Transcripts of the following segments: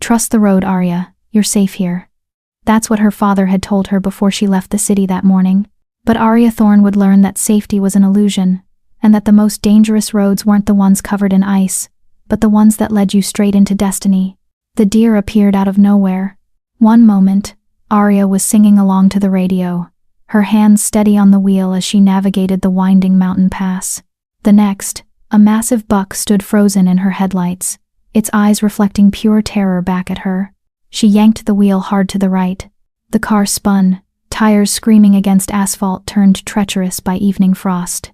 Trust the road, Arya. You're safe here. That's what her father had told her before she left the city that morning. But Arya Thorne would learn that safety was an illusion, and that the most dangerous roads weren't the ones covered in ice, but the ones that led you straight into destiny. The deer appeared out of nowhere. One moment, Arya was singing along to the radio, her hands steady on the wheel as she navigated the winding mountain pass. The next, a massive buck stood frozen in her headlights, its eyes reflecting pure terror back at her. She yanked the wheel hard to the right. The car spun, tires screaming against asphalt turned treacherous by evening frost.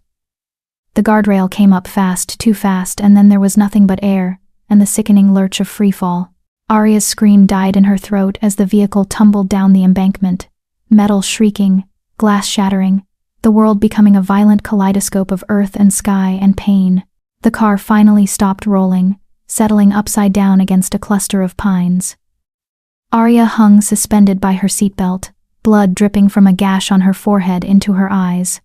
The guardrail came up fast, too fast, and then there was nothing but air, and the sickening lurch of freefall. Arya's scream died in her throat as the vehicle tumbled down the embankment, metal shrieking, glass shattering, the world becoming a violent kaleidoscope of earth and sky and pain. The car finally stopped rolling, settling upside down against a cluster of pines. Arya hung suspended by her seatbelt, blood dripping from a gash on her forehead into her eyes.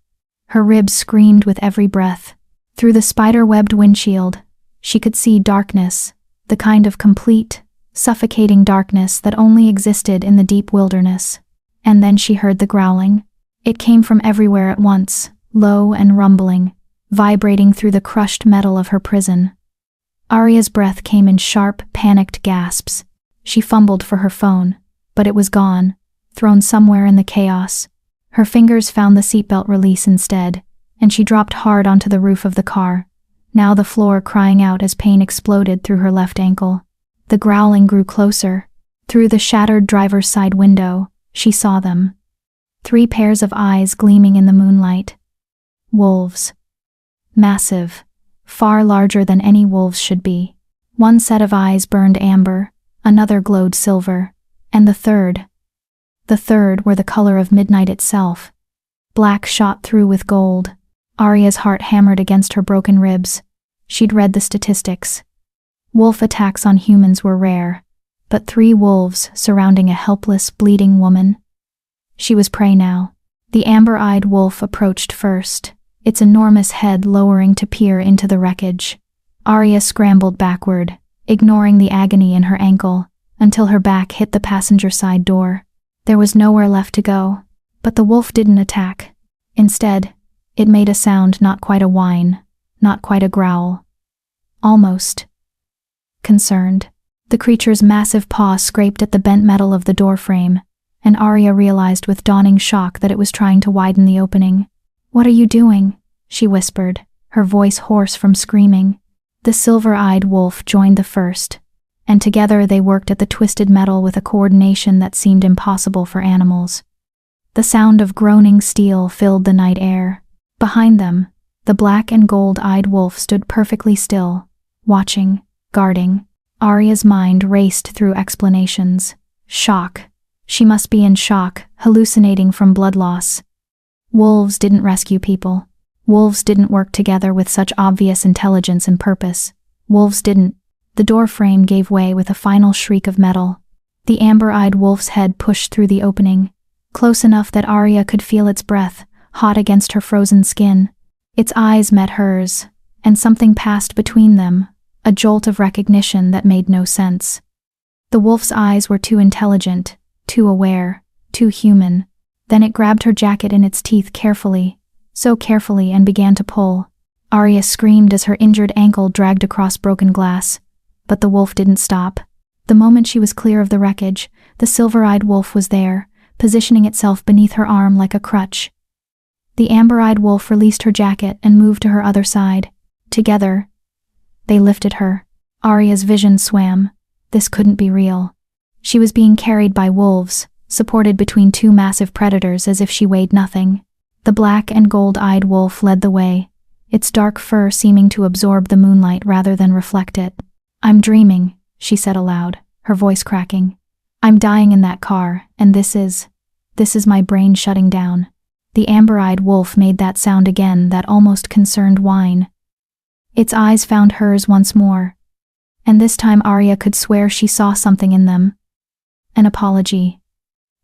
Her ribs screamed with every breath. Through the spider-webbed windshield, she could see darkness, the kind of complete, suffocating darkness that only existed in the deep wilderness. And then she heard the growling. It came from everywhere at once, low and rumbling, vibrating through the crushed metal of her prison. Arya's breath came in sharp, panicked gasps. She fumbled for her phone, but it was gone, thrown somewhere in the chaos. Her fingers found the seatbelt release instead, and she dropped hard onto the roof of the car, now the floor crying out as pain exploded through her left ankle. The growling grew closer. Through the shattered driver's side window, she saw them. 3 pairs of eyes gleaming in the moonlight. Wolves. Massive, far larger than any wolves should be. One set of eyes burned amber, another glowed silver, and the third were the color of midnight itself. Black shot through with gold. Arya's heart hammered against her broken ribs. She'd read the statistics. Wolf attacks on humans were rare, but 3 wolves surrounding a helpless, bleeding woman. She was prey now. The amber-eyed wolf approached first, its enormous head lowering to peer into the wreckage. Arya scrambled backward, ignoring the agony in her ankle, until her back hit the passenger side door. There was nowhere left to go, but the wolf didn't attack. Instead, it made a sound, not quite a whine, not quite a growl. Almost concerned. The creature's massive paw scraped at the bent metal of the doorframe, and Arya realized with dawning shock that it was trying to widen the opening. "What are you doing?" she whispered, her voice hoarse from screaming. The silver-eyed wolf joined the first, and together they worked at the twisted metal with a coordination that seemed impossible for animals. The sound of groaning steel filled the night air. Behind them, the black and gold-eyed wolf stood perfectly still, watching, guarding. Arya's mind raced through explanations. Shock. She must be in shock, hallucinating from blood loss. Wolves didn't rescue people. Wolves didn't work together with such obvious intelligence and purpose. Wolves didn't. The doorframe gave way with a final shriek of metal. The amber-eyed wolf's head pushed through the opening, close enough that Arya could feel its breath, hot against her frozen skin. Its eyes met hers, and something passed between them, a jolt of recognition that made no sense. The wolf's eyes were too intelligent, too aware, too human. Then it grabbed her jacket in its teeth carefully, so carefully, and began to pull. Arya screamed as her injured ankle dragged across broken glass. But the wolf didn't stop. The moment she was clear of the wreckage, the silver-eyed wolf was there, positioning itself beneath her arm like a crutch. The amber-eyed wolf released her jacket and moved to her other side. Together, they lifted her. Arya's vision swam. This couldn't be real. She was being carried by wolves, supported between 2 massive predators as if she weighed nothing. The black and gold-eyed wolf led the way, its dark fur seeming to absorb the moonlight rather than reflect it. "I'm dreaming," she said aloud, her voice cracking. "I'm dying in that car, and this is my brain shutting down." The amber-eyed wolf made that sound again, that almost concerned whine. Its eyes found hers once more, and this time Arya could swear she saw something in them. An apology.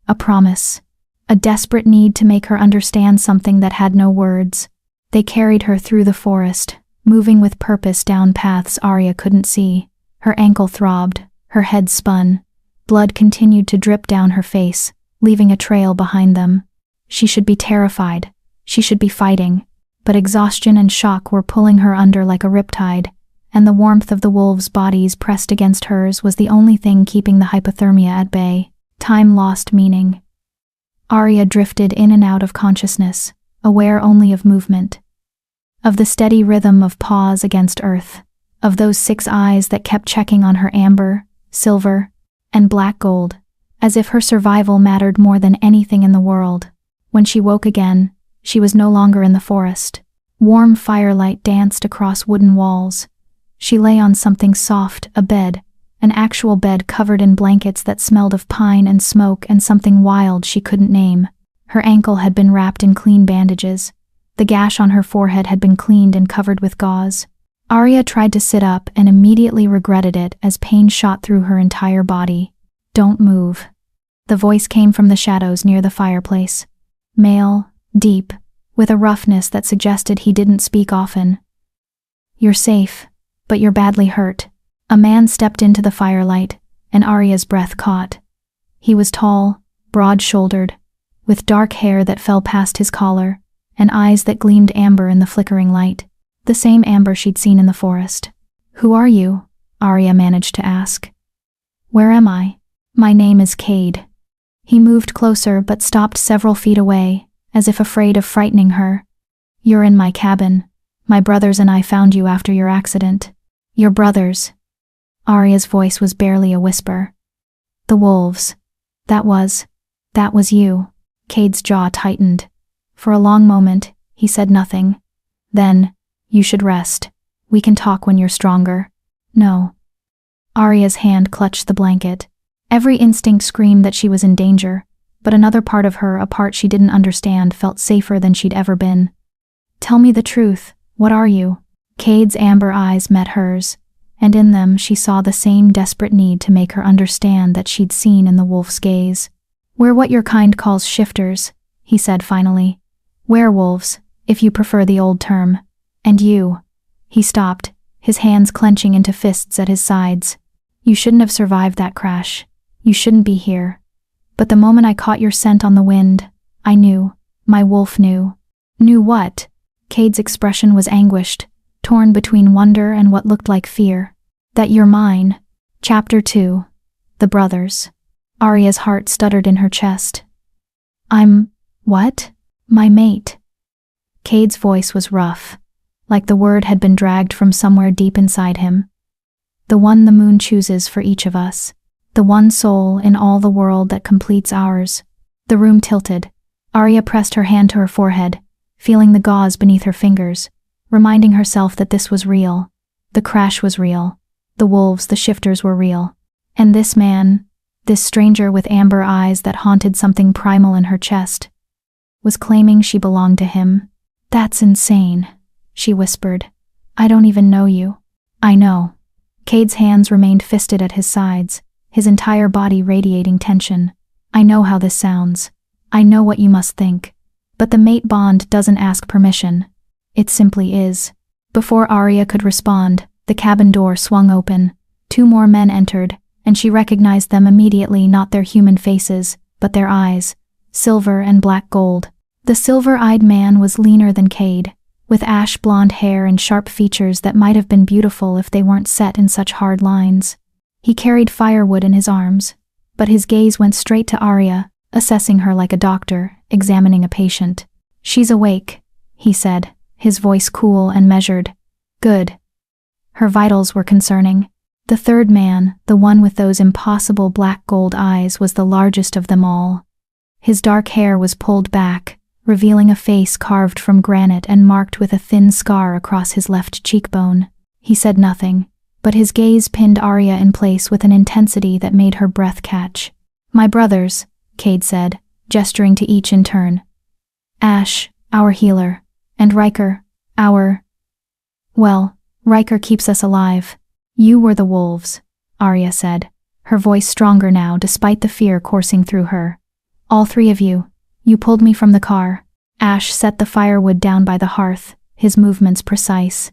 A promise. A desperate need to make her understand something that had no words. They carried her through the forest, moving with purpose down paths Arya couldn't see. Her ankle throbbed, Her head spun. Blood continued to drip down her face, leaving a trail behind them. She should be terrified. She should be fighting. But exhaustion and shock were pulling her under like a riptide, and the warmth of the wolves' bodies pressed against hers was the only thing keeping the hypothermia at bay. Time lost meaning. Arya drifted in and out of consciousness, aware only of movement. Of the steady rhythm of paws against earth, of those 6 eyes that kept checking on her amber, silver, and black gold, as if her survival mattered more than anything in the world. When she woke again, she was no longer in the forest. Warm firelight danced across wooden walls. She lay on something soft, a bed, an actual bed covered in blankets that smelled of pine and smoke and something wild she couldn't name. Her ankle had been wrapped in clean bandages. The gash on her forehead had been cleaned and covered with gauze. Arya tried to sit up and immediately regretted it as pain shot through her entire body. "Don't move." The voice came from the shadows near the fireplace. Male, deep, with a roughness that suggested he didn't speak often. "You're safe, but you're badly hurt." A man stepped into the firelight, and Arya's breath caught. He was tall, broad-shouldered, with dark hair that fell past his collar, and eyes that gleamed amber in the flickering light. The same amber she'd seen in the forest. "Who are you?" Arya managed to ask. "Where am I?" "My name is Cade." He moved closer but stopped several feet away, as if afraid of frightening her. "You're in my cabin. My brothers and I found you after your accident." "Your brothers?" Arya's voice was barely a whisper. "The wolves. That was you." Cade's jaw tightened. For a long moment, he said nothing. Then, "You should rest. We can talk when you're stronger." "No." Arya's hand clutched the blanket. Every instinct screamed that she was in danger, but another part of her, a part she didn't understand, felt safer than she'd ever been. "Tell me the truth. What are you?" Cade's amber eyes met hers, and in them she saw the same desperate need to make her understand that she'd seen in the wolf's gaze. "We're what your kind calls shifters," he said finally. "Werewolves, if you prefer the old term. And you." He stopped, his hands clenching into fists at his sides. "You shouldn't have survived that crash. You shouldn't be here. But the moment I caught your scent on the wind, I knew. My wolf knew." "Knew what?" Cade's expression was anguished, torn between wonder and what looked like fear. "That you're mine." Chapter 2. The Brothers. Arya's heart stuttered in her chest. "I'm… what?" "My mate." Cade's voice was rough, like the word had been dragged from somewhere deep inside him. "The one the moon chooses for each of us. The one soul in all the world that completes ours." The room tilted. Arya pressed her hand to her forehead, feeling the gauze beneath her fingers, reminding herself that this was real. The crash was real. The wolves, the shifters were real. And this man, this stranger with amber eyes that haunted something primal in her chest, was claiming she belonged to him. "That's insane," she whispered. "I don't even know you." "I know." Cade's hands remained fisted at his sides, his entire body radiating tension. "I know how this sounds. I know what you must think. But the mate bond doesn't ask permission. It simply is." Before Arya could respond, the cabin door swung open. 2 more men entered, and she recognized them immediately, not their human faces, but their eyes, silver and black gold. The silver-eyed man was leaner than Cade, with ash-blonde hair and sharp features that might have been beautiful if they weren't set in such hard lines. He carried firewood in his arms, but his gaze went straight to Arya, assessing her like a doctor, examining a patient. "She's awake," he said, his voice cool and measured. "Good." Her vitals were concerning. The third man, the one with those impossible black-gold eyes, was the largest of them all. His dark hair was pulled back, revealing a face carved from granite and marked with a thin scar across his left cheekbone. He said nothing, but his gaze pinned Arya in place with an intensity that made her breath catch. "My brothers," Cade said, gesturing to each in turn. "Ash, our healer, and Riker, our… well, Riker keeps us alive. You were the wolves," Arya said, her voice stronger now despite the fear coursing through her. "All 3 of you. You pulled me from the car." Ash set the firewood down by the hearth, his movements precise.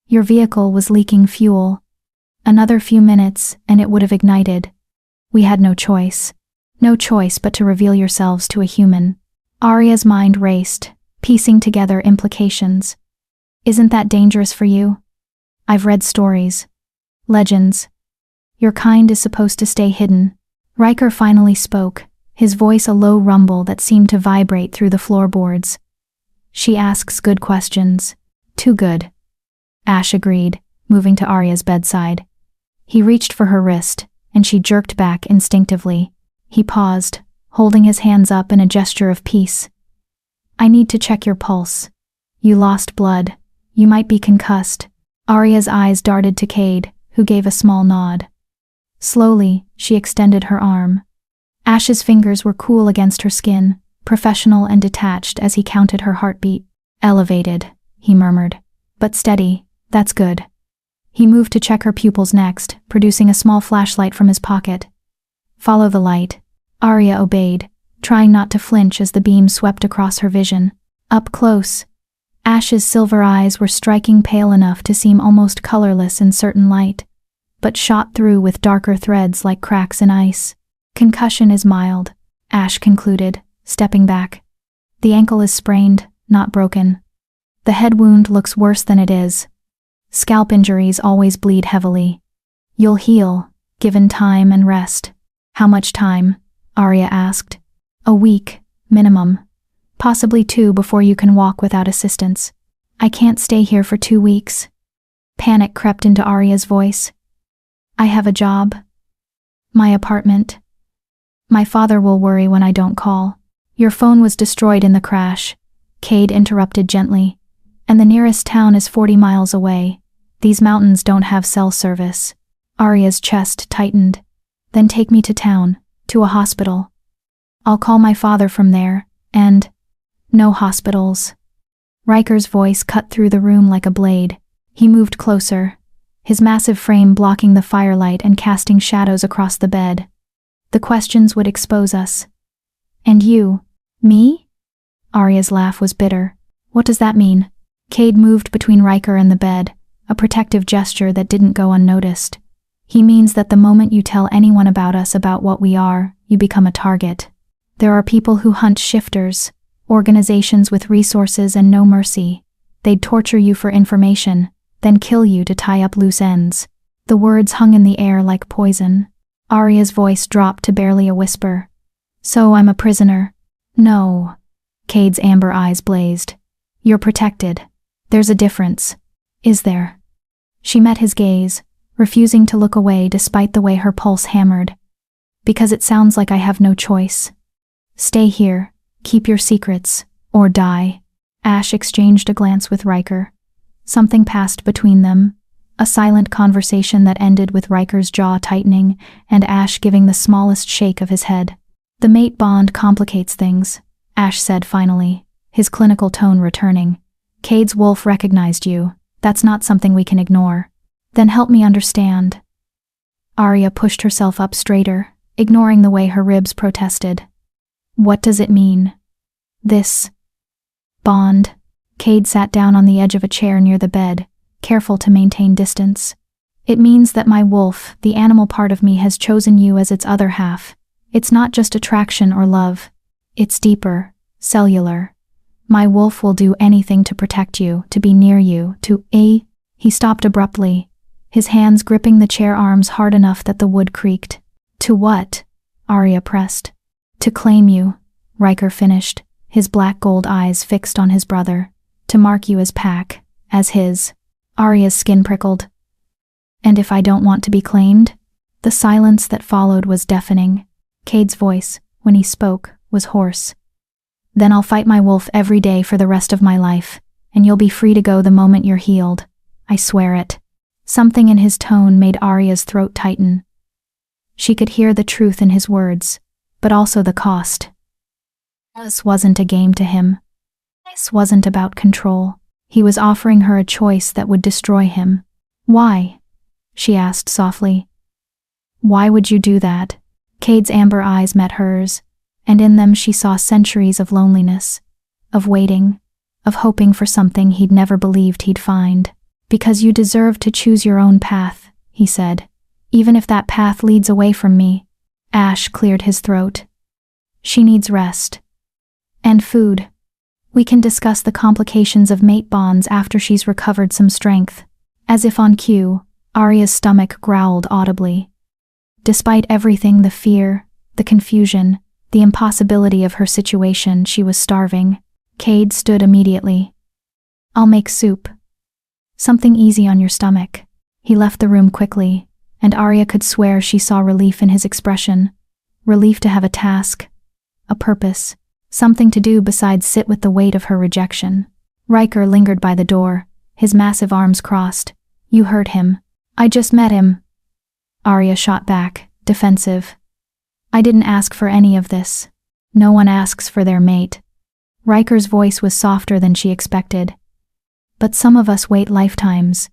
"Your vehicle was leaking fuel." Another few minutes, and it would have ignited. We had no choice. No choice but to reveal yourselves to a human. Arya's mind raced, piecing together implications. Isn't that dangerous for you? I've read stories. Legends. Your kind is supposed to stay hidden. Riker finally spoke, his voice a low rumble that seemed to vibrate through the floorboards. She asks good questions. Too good. Ash agreed, moving to Arya's bedside. He reached for her wrist, and she jerked back instinctively. He paused, holding his hands up in a gesture of peace. I need to check your pulse. You lost blood. You might be concussed. Arya's eyes darted to Cade, who gave a small nod. Slowly, she extended her arm. Ash's fingers were cool against her skin, professional and detached as he counted her heartbeat. Elevated, he murmured. But steady, that's good. He moved to check her pupils next, producing a small flashlight from his pocket. Follow the light. Arya obeyed, trying not to flinch as the beam swept across her vision. Up close, Ash's silver eyes were striking pale enough to seem almost colorless in certain light, but shot through with darker threads like cracks in ice. Concussion is mild, Ash concluded, stepping back. The ankle is sprained, not broken. The head wound looks worse than it is. Scalp injuries always bleed heavily. You'll heal, given time and rest. How much time? Arya asked. A week, minimum. Possibly 2 before you can walk without assistance. I can't stay here for 2 weeks. Panic crept into Arya's voice. I have a job. My apartment. My father will worry when I don't call. Your phone was destroyed in the crash, Cade interrupted gently. And the nearest town is 40 miles away. These mountains don't have cell service. Arya's chest tightened. Then take me to town, to a hospital. I'll call my father from there, and… no hospitals. Riker's voice cut through the room like a blade. He moved closer, his massive frame blocking the firelight and casting shadows across the bed. The questions would expose us. And you? Me? Arya's laugh was bitter. What does that mean? Cade moved between Riker and the bed, a protective gesture that didn't go unnoticed. He means that the moment you tell anyone about us, about what we are, you become a target. There are people who hunt shifters, organizations with resources and no mercy. They'd torture you for information, then kill you to tie up loose ends. The words hung in the air like poison. Arya's voice dropped to barely a whisper. So I'm a prisoner? No. Cade's amber eyes blazed. You're protected. There's a difference. Is there? She met his gaze, refusing to look away despite the way her pulse hammered. Because it sounds like I have no choice. Stay here, keep your secrets, or die. Ash exchanged a glance with Riker. Something passed between them, a silent conversation that ended with Riker's jaw tightening and Ash giving the smallest shake of his head. The mate bond complicates things, Ash said finally, his clinical tone returning. Cade's wolf recognized you. That's not something we can ignore. Then help me understand. Arya pushed herself up straighter, ignoring the way her ribs protested. What does it mean? This bond. Cade sat down on the edge of a chair near the bed, careful to maintain distance. It means that my wolf, the animal part of me, has chosen you as its other half. It's not just attraction or love. It's deeper, cellular. My wolf will do anything to protect you, to be near you, He stopped abruptly, his hands gripping the chair arms hard enough that the wood creaked. To what? Arya pressed. To claim you, Riker finished, his black gold eyes fixed on his brother. To mark you as pack, as his. Arya's skin prickled. And if I don't want to be claimed? The silence that followed was deafening. Cade's voice, when he spoke, was hoarse. Then I'll fight my wolf every day for the rest of my life, and you'll be free to go the moment you're healed. I swear it. Something in his tone made Arya's throat tighten. She could hear the truth in his words, but also the cost. This wasn't a game to him. This wasn't about control. He was offering her a choice that would destroy him. Why? She asked softly. Why would you do that? Cade's amber eyes met hers, and in them she saw centuries of loneliness, of waiting, of hoping for something he'd never believed he'd find. Because you deserve to choose your own path, he said. Even if that path leads away from me. Ash cleared his throat. She needs rest. And food. We can discuss the complications of mate bonds after she's recovered some strength. As if on cue, Arya's stomach growled audibly. Despite everything, the fear, the confusion, the impossibility of her situation, she was starving. Cade stood immediately. I'll make soup. Something easy on your stomach. He left the room quickly, and Arya could swear she saw relief in his expression. Relief to have a task, a purpose, something to do besides sit with the weight of her rejection. Riker lingered by the door, his massive arms crossed. You heard him. I just met him. Arya shot back, defensive. I didn't ask for any of this. No one asks for their mate. Riker's voice was softer than she expected. But some of us wait lifetimes.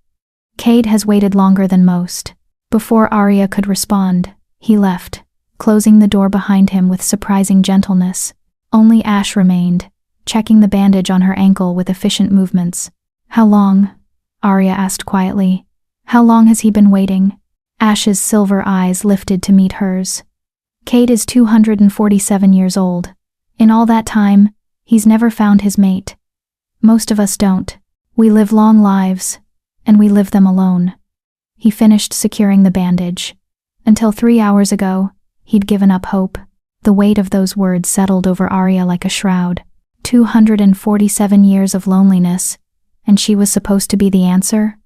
Cade has waited longer than most. Before Arya could respond, he left, closing the door behind him with surprising gentleness. Only Ash remained, checking the bandage on her ankle with efficient movements. How long? Arya asked quietly. How long has he been waiting? Ash's silver eyes lifted to meet hers. Cade is 247 years old. In all that time, he's never found his mate. Most of us don't. We live long lives, and we live them alone. He finished securing the bandage. Until 3 hours ago, he'd given up hope. The weight of those words settled over Arya like a shroud. 247 years of loneliness, and she was supposed to be the answer?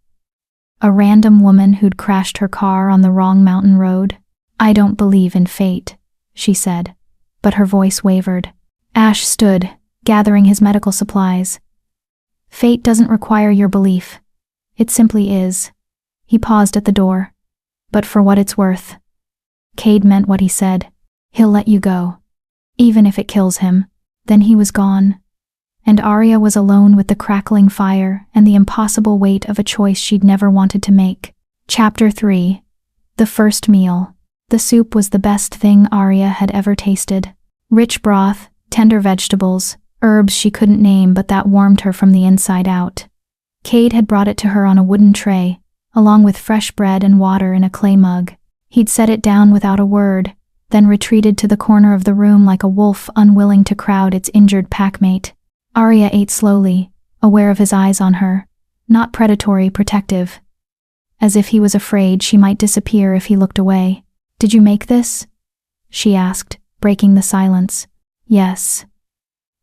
A random woman who'd crashed her car on the wrong mountain road? I don't believe in fate, she said, but her voice wavered. Ash stood, gathering his medical supplies. Fate doesn't require your belief. It simply is. He paused at the door. But for what it's worth. Cade meant what he said. He'll let you go. Even if it kills him. Then he was gone. And Arya was alone with the crackling fire and the impossible weight of a choice she'd never wanted to make. Chapter 3. The first meal. The soup was the best thing Arya had ever tasted. Rich broth, tender vegetables, herbs she couldn't name but that warmed her from the inside out. Cade had brought it to her on a wooden tray, along with fresh bread and water in a clay mug. He'd set it down without a word, then retreated to the corner of the room like a wolf unwilling to crowd its injured packmate. Arya ate slowly, aware of his eyes on her, not predatory, protective. As if he was afraid she might disappear if he looked away. Did you make this? She asked, breaking the silence. Yes.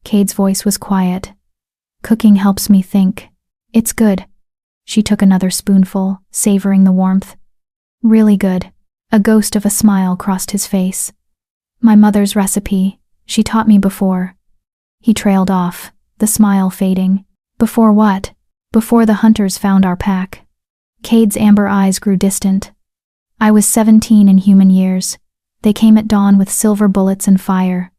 Cade's voice was quiet. Cooking helps me think. It's good. She took another spoonful, savoring the warmth. Really good. A ghost of a smile crossed his face. My mother's recipe. She taught me before. He trailed off, the smile fading. Before what? Before the hunters found our pack. Cade's amber eyes grew distant. I was 17 in human years. They came at dawn with silver bullets and fire.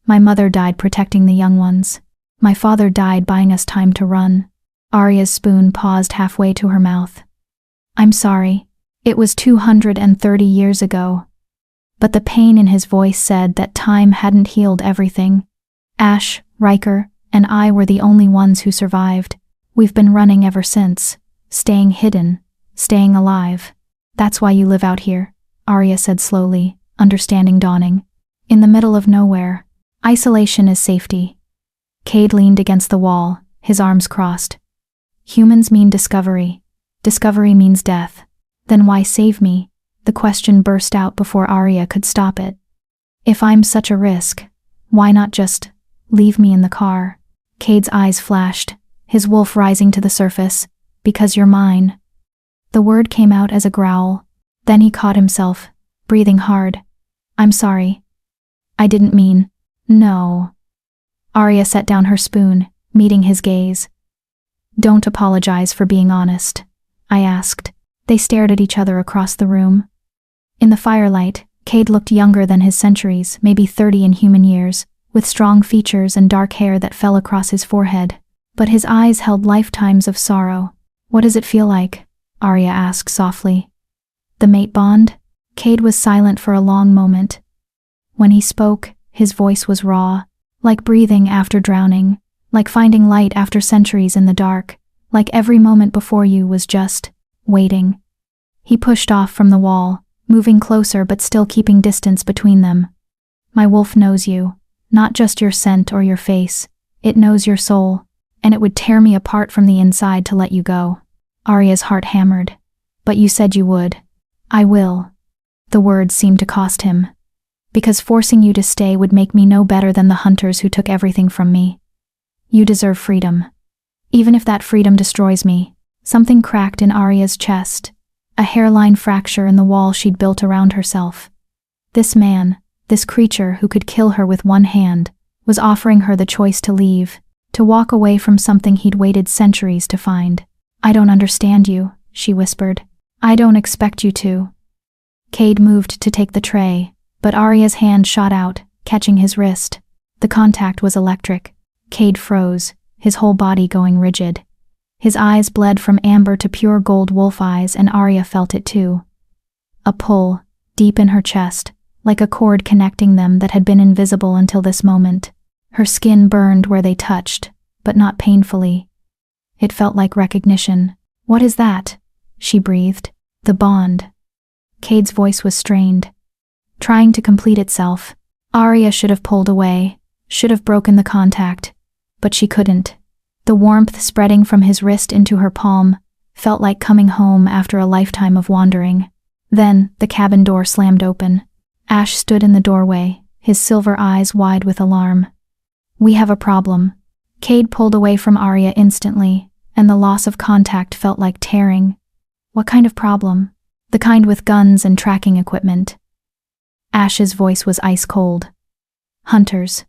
My mother died protecting the young ones. My father died buying us time to run. Arya's spoon paused halfway to her mouth. I'm sorry. It was 230 years ago. But the pain in his voice said that time hadn't healed everything. Ash, Riker, and I were the only ones who survived. We've been running ever since. Staying hidden. Staying alive. That's why you live out here, Arya said slowly, understanding dawning. In the middle of nowhere. Isolation is safety. Cade leaned against the wall, his arms crossed. Humans mean discovery. Discovery means death. Then why save me? The question burst out before Arya could stop it. If I'm such a risk, why not just leave me in the car? Cade's eyes flashed, his wolf rising to the surface. Because you're mine. The word came out as a growl. Then he caught himself, breathing hard. I'm sorry. I didn't mean. No. Arya set down her spoon, meeting his gaze. Don't apologize for being honest, I asked. They stared at each other across the room. In the firelight, Cade looked younger than his centuries, maybe 30 in human years, with strong features and dark hair that fell across his forehead. But his eyes held lifetimes of sorrow. What does it feel like? Arya asked softly. The mate bond? Cade was silent for a long moment. When he spoke, his voice was raw, like breathing after drowning, like finding light after centuries in the dark, like every moment before you was just waiting. He pushed off from the wall, moving closer but still keeping distance between them. My wolf knows you, not just your scent or your face. It knows your soul, and it would tear me apart from the inside to let you go. Arya's heart hammered. But you said you would. I will. The words seemed to cost him. Because forcing you to stay would make me no better than the hunters who took everything from me. You deserve freedom. Even if that freedom destroys me. Something cracked in Arya's chest. A hairline fracture in the wall she'd built around herself. This man, this creature who could kill her with one hand, was offering her the choice to leave, to walk away from something he'd waited centuries to find. I don't understand you, she whispered. I don't expect you to. Cade moved to take the tray, but Arya's hand shot out, catching his wrist. The contact was electric. Cade froze, his whole body going rigid. His eyes bled from amber to pure gold wolf eyes, and Arya felt it too. A pull, deep in her chest, like a cord connecting them that had been invisible until this moment. Her skin burned where they touched, but not painfully. It felt like recognition. What is that? She breathed. The bond. Cade's voice was strained, trying to complete itself. Arya should have pulled away, should have broken the contact, but she couldn't. The warmth spreading from his wrist into her palm felt like coming home after a lifetime of wandering. Then, the cabin door slammed open. Ash stood in the doorway, his silver eyes wide with alarm. We have a problem. Cade pulled away from Arya instantly, and the loss of contact felt like tearing. What kind of problem? The kind with guns and tracking equipment. Ash's voice was ice cold. Hunters.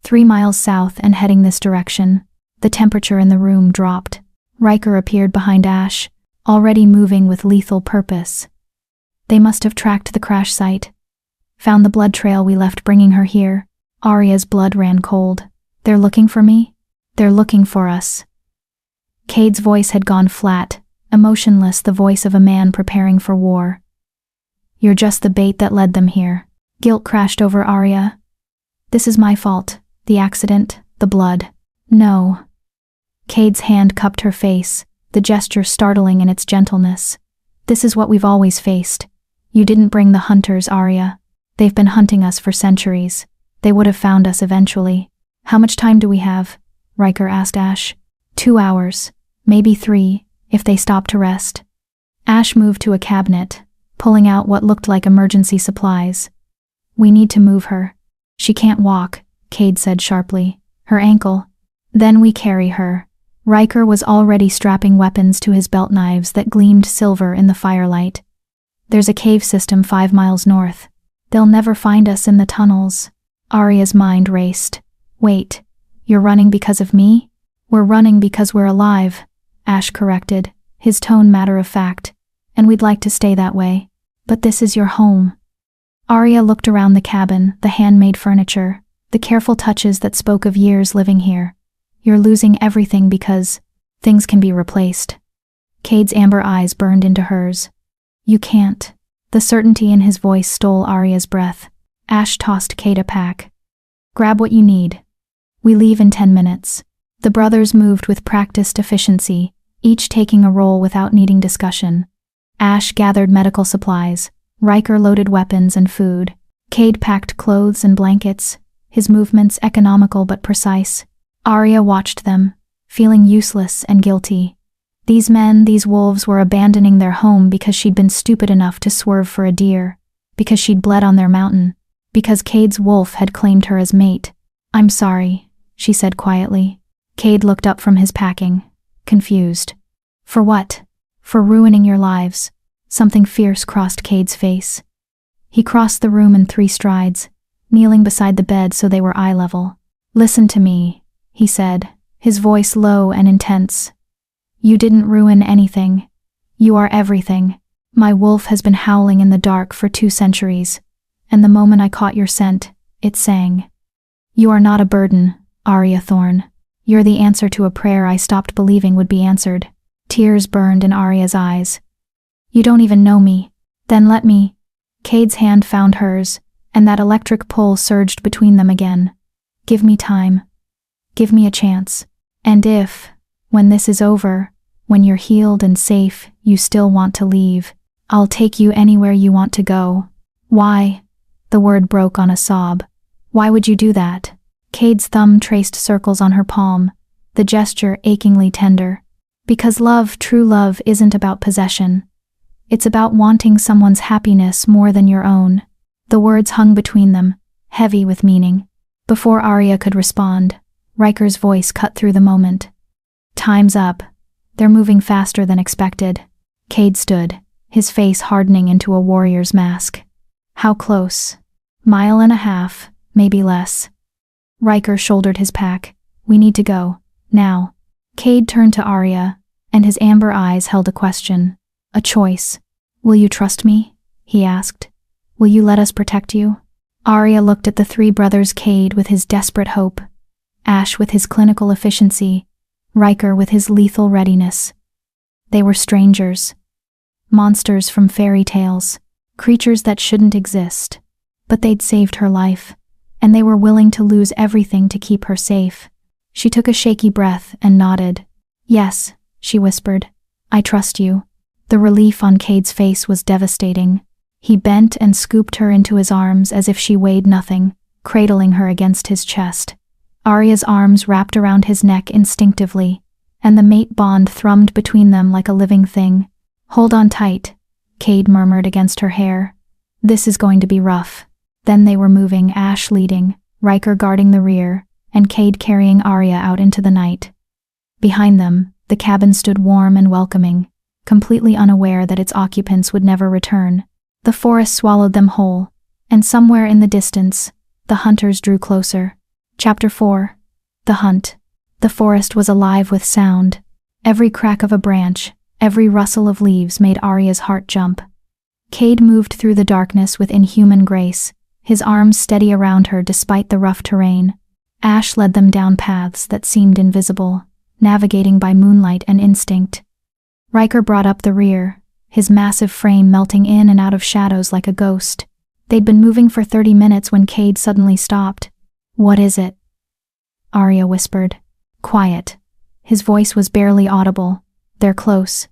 3 miles south and heading this direction. The temperature in the room dropped. Riker appeared behind Ash, already moving with lethal purpose. They must have tracked the crash site. Found the blood trail we left bringing her here. Arya's blood ran cold. They're looking for me? They're looking for us. Cade's voice had gone flat, emotionless, the voice of a man preparing for war. You're just the bait that led them here. Guilt crashed over Arya. This is my fault. The accident, the blood. No. Cade's hand cupped her face, the gesture startling in its gentleness. This is what we've always faced. You didn't bring the hunters, Arya. They've been hunting us for centuries. They would have found us eventually. How much time do we have? Riker asked Ash. 2 hours. Maybe 3, if they stop to rest. Ash moved to a cabinet, pulling out what looked like emergency supplies. We need to move her. She can't walk, Cade said sharply. Her ankle. Then we carry her. Riker was already strapping weapons to his belt knives that gleamed silver in the firelight. There's a cave system 5 miles north. They'll never find us in the tunnels. Arya's mind raced. Wait, you're running because of me? We're running because we're alive, Ash corrected, his tone matter of fact. And we'd like to stay that way. But this is your home. Arya looked around the cabin, the handmade furniture, the careful touches that spoke of years living here. You're losing everything because things can be replaced. Cade's amber eyes burned into hers. You can't. The certainty in his voice stole Arya's breath. Ash tossed Cade a pack. Grab what you need. We leave in 10 minutes. The brothers moved with practiced efficiency, each taking a role without needing discussion. Ash gathered medical supplies. Riker loaded weapons and food. Cade packed clothes and blankets, his movements economical but precise. Arya watched them, feeling useless and guilty. These men, these wolves, were abandoning their home because she'd been stupid enough to swerve for a deer, because she'd bled on their mountain, because Cade's wolf had claimed her as mate. I'm sorry, she said quietly. Cade looked up from his packing, confused. For what? For ruining your lives. Something fierce crossed Cade's face. He crossed the room in 3 strides, kneeling beside the bed so they were eye level. Listen to me, he said, his voice low and intense. You didn't ruin anything. You are everything. My wolf has been howling in the dark for 2 centuries, and the moment I caught your scent, it sang. You are not a burden, Arya Thorne. You're the answer to a prayer I stopped believing would be answered. Tears burned in Arya's eyes. You don't even know me. Then let me. Cade's hand found hers, and that electric pull surged between them again. Give me time. Give me a chance. And if, when this is over, when you're healed and safe, you still want to leave, I'll take you anywhere you want to go. Why? The word broke on a sob. Why would you do that? Cade's thumb traced circles on her palm, the gesture achingly tender. Because love, true love, isn't about possession. It's about wanting someone's happiness more than your own. The words hung between them, heavy with meaning. Before Arya could respond, Riker's voice cut through the moment. Time's up. They're moving faster than expected. Cade stood, his face hardening into a warrior's mask. How close? Mile and a half, maybe less. Riker shouldered his pack. We need to go, now. Cade turned to Arya, and his amber eyes held a question, a choice. Will you trust me? He asked. Will you let us protect you? Arya looked at the three brothers, Cade with his desperate hope, Ash with his clinical efficiency, Riker with his lethal readiness. They were strangers. Monsters from fairy tales, creatures that shouldn't exist. But they'd saved her life, and they were willing to lose everything to keep her safe. She took a shaky breath and nodded. Yes, she whispered. I trust you. The relief on Cade's face was devastating. He bent and scooped her into his arms as if she weighed nothing, cradling her against his chest. Arya's arms wrapped around his neck instinctively, and the mate bond thrummed between them like a living thing. Hold on tight, Cade murmured against her hair. This is going to be rough. Then they were moving, Ash leading, Riker guarding the rear, and Cade carrying Arya out into the night. Behind them, the cabin stood warm and welcoming, completely unaware that its occupants would never return. The forest swallowed them whole, and somewhere in the distance, the hunters drew closer. Chapter 4. The Hunt. The forest was alive with sound. Every crack of a branch, every rustle of leaves made Arya's heart jump. Cade moved through the darkness with inhuman grace, his arms steady around her despite the rough terrain. Ash led them down paths that seemed invisible, navigating by moonlight and instinct. Riker brought up the rear, his massive frame melting in and out of shadows like a ghost. They'd been moving for 30 minutes when Cade suddenly stopped. What is it? Arya whispered. Quiet. His voice was barely audible. They're close.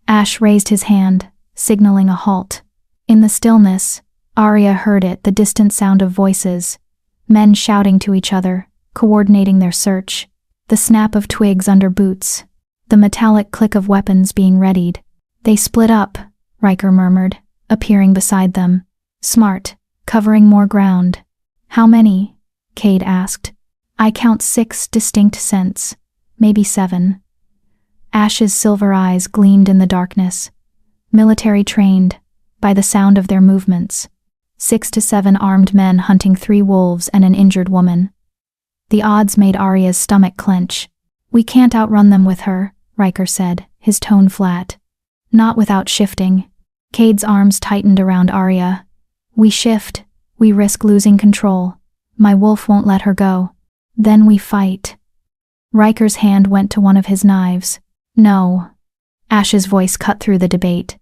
Ash raised his hand, signaling a halt. In the stillness, Arya heard it, the distant sound of voices, men shouting to each other, coordinating their search, the snap of twigs under boots, the metallic click of weapons being readied. They split up, Riker murmured, appearing beside them. Smart, covering more ground. How many? Cade asked. I count 6 distinct scents, maybe 7. Ash's silver eyes gleamed in the darkness. Military trained, by the sound of their movements. 6 to 7 armed men hunting 3 wolves and an injured woman. The odds made Arya's stomach clench. We can't outrun them with her, Riker said, his tone flat. Not without shifting. Cade's arms tightened around Arya. We shift, we risk losing control. My wolf won't let her go. Then we fight. Riker's hand went to one of his knives. No. Ash's voice cut through the debate.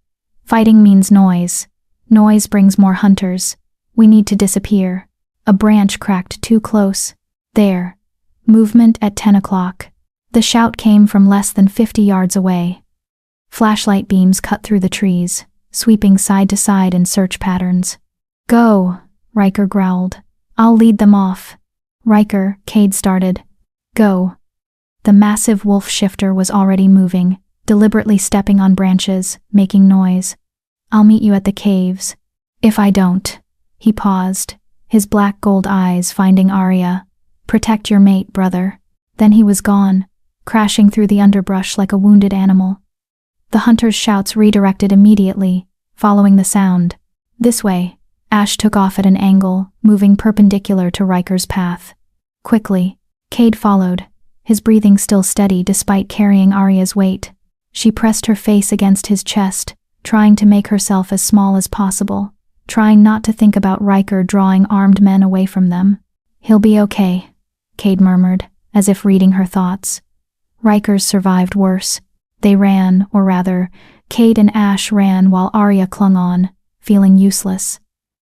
Fighting means noise. Noise brings more hunters. We need to disappear. A branch cracked too close. There. Movement at 10 o'clock. The shout came from less than 50 yards away. Flashlight beams cut through the trees, sweeping side to side in search patterns. Go, Riker growled. I'll lead them off. Riker, Cade started. Go. The massive wolf shifter was already moving, deliberately stepping on branches, making noise. I'll meet you at the caves. If I don't. He paused, his black gold eyes finding Arya. Protect your mate, brother. Then he was gone, crashing through the underbrush like a wounded animal. The hunter's shouts redirected immediately, following the sound. This way. Ash took off at an angle, moving perpendicular to Riker's path. Quickly, Cade followed, his breathing still steady despite carrying Arya's weight. She pressed her face against his chest, trying to make herself as small as possible, trying not to think about Riker drawing armed men away from them. He'll be okay, Cade murmured, as if reading her thoughts. Riker's survived worse. They ran, or rather, Cade and Ash ran while Arya clung on, feeling useless.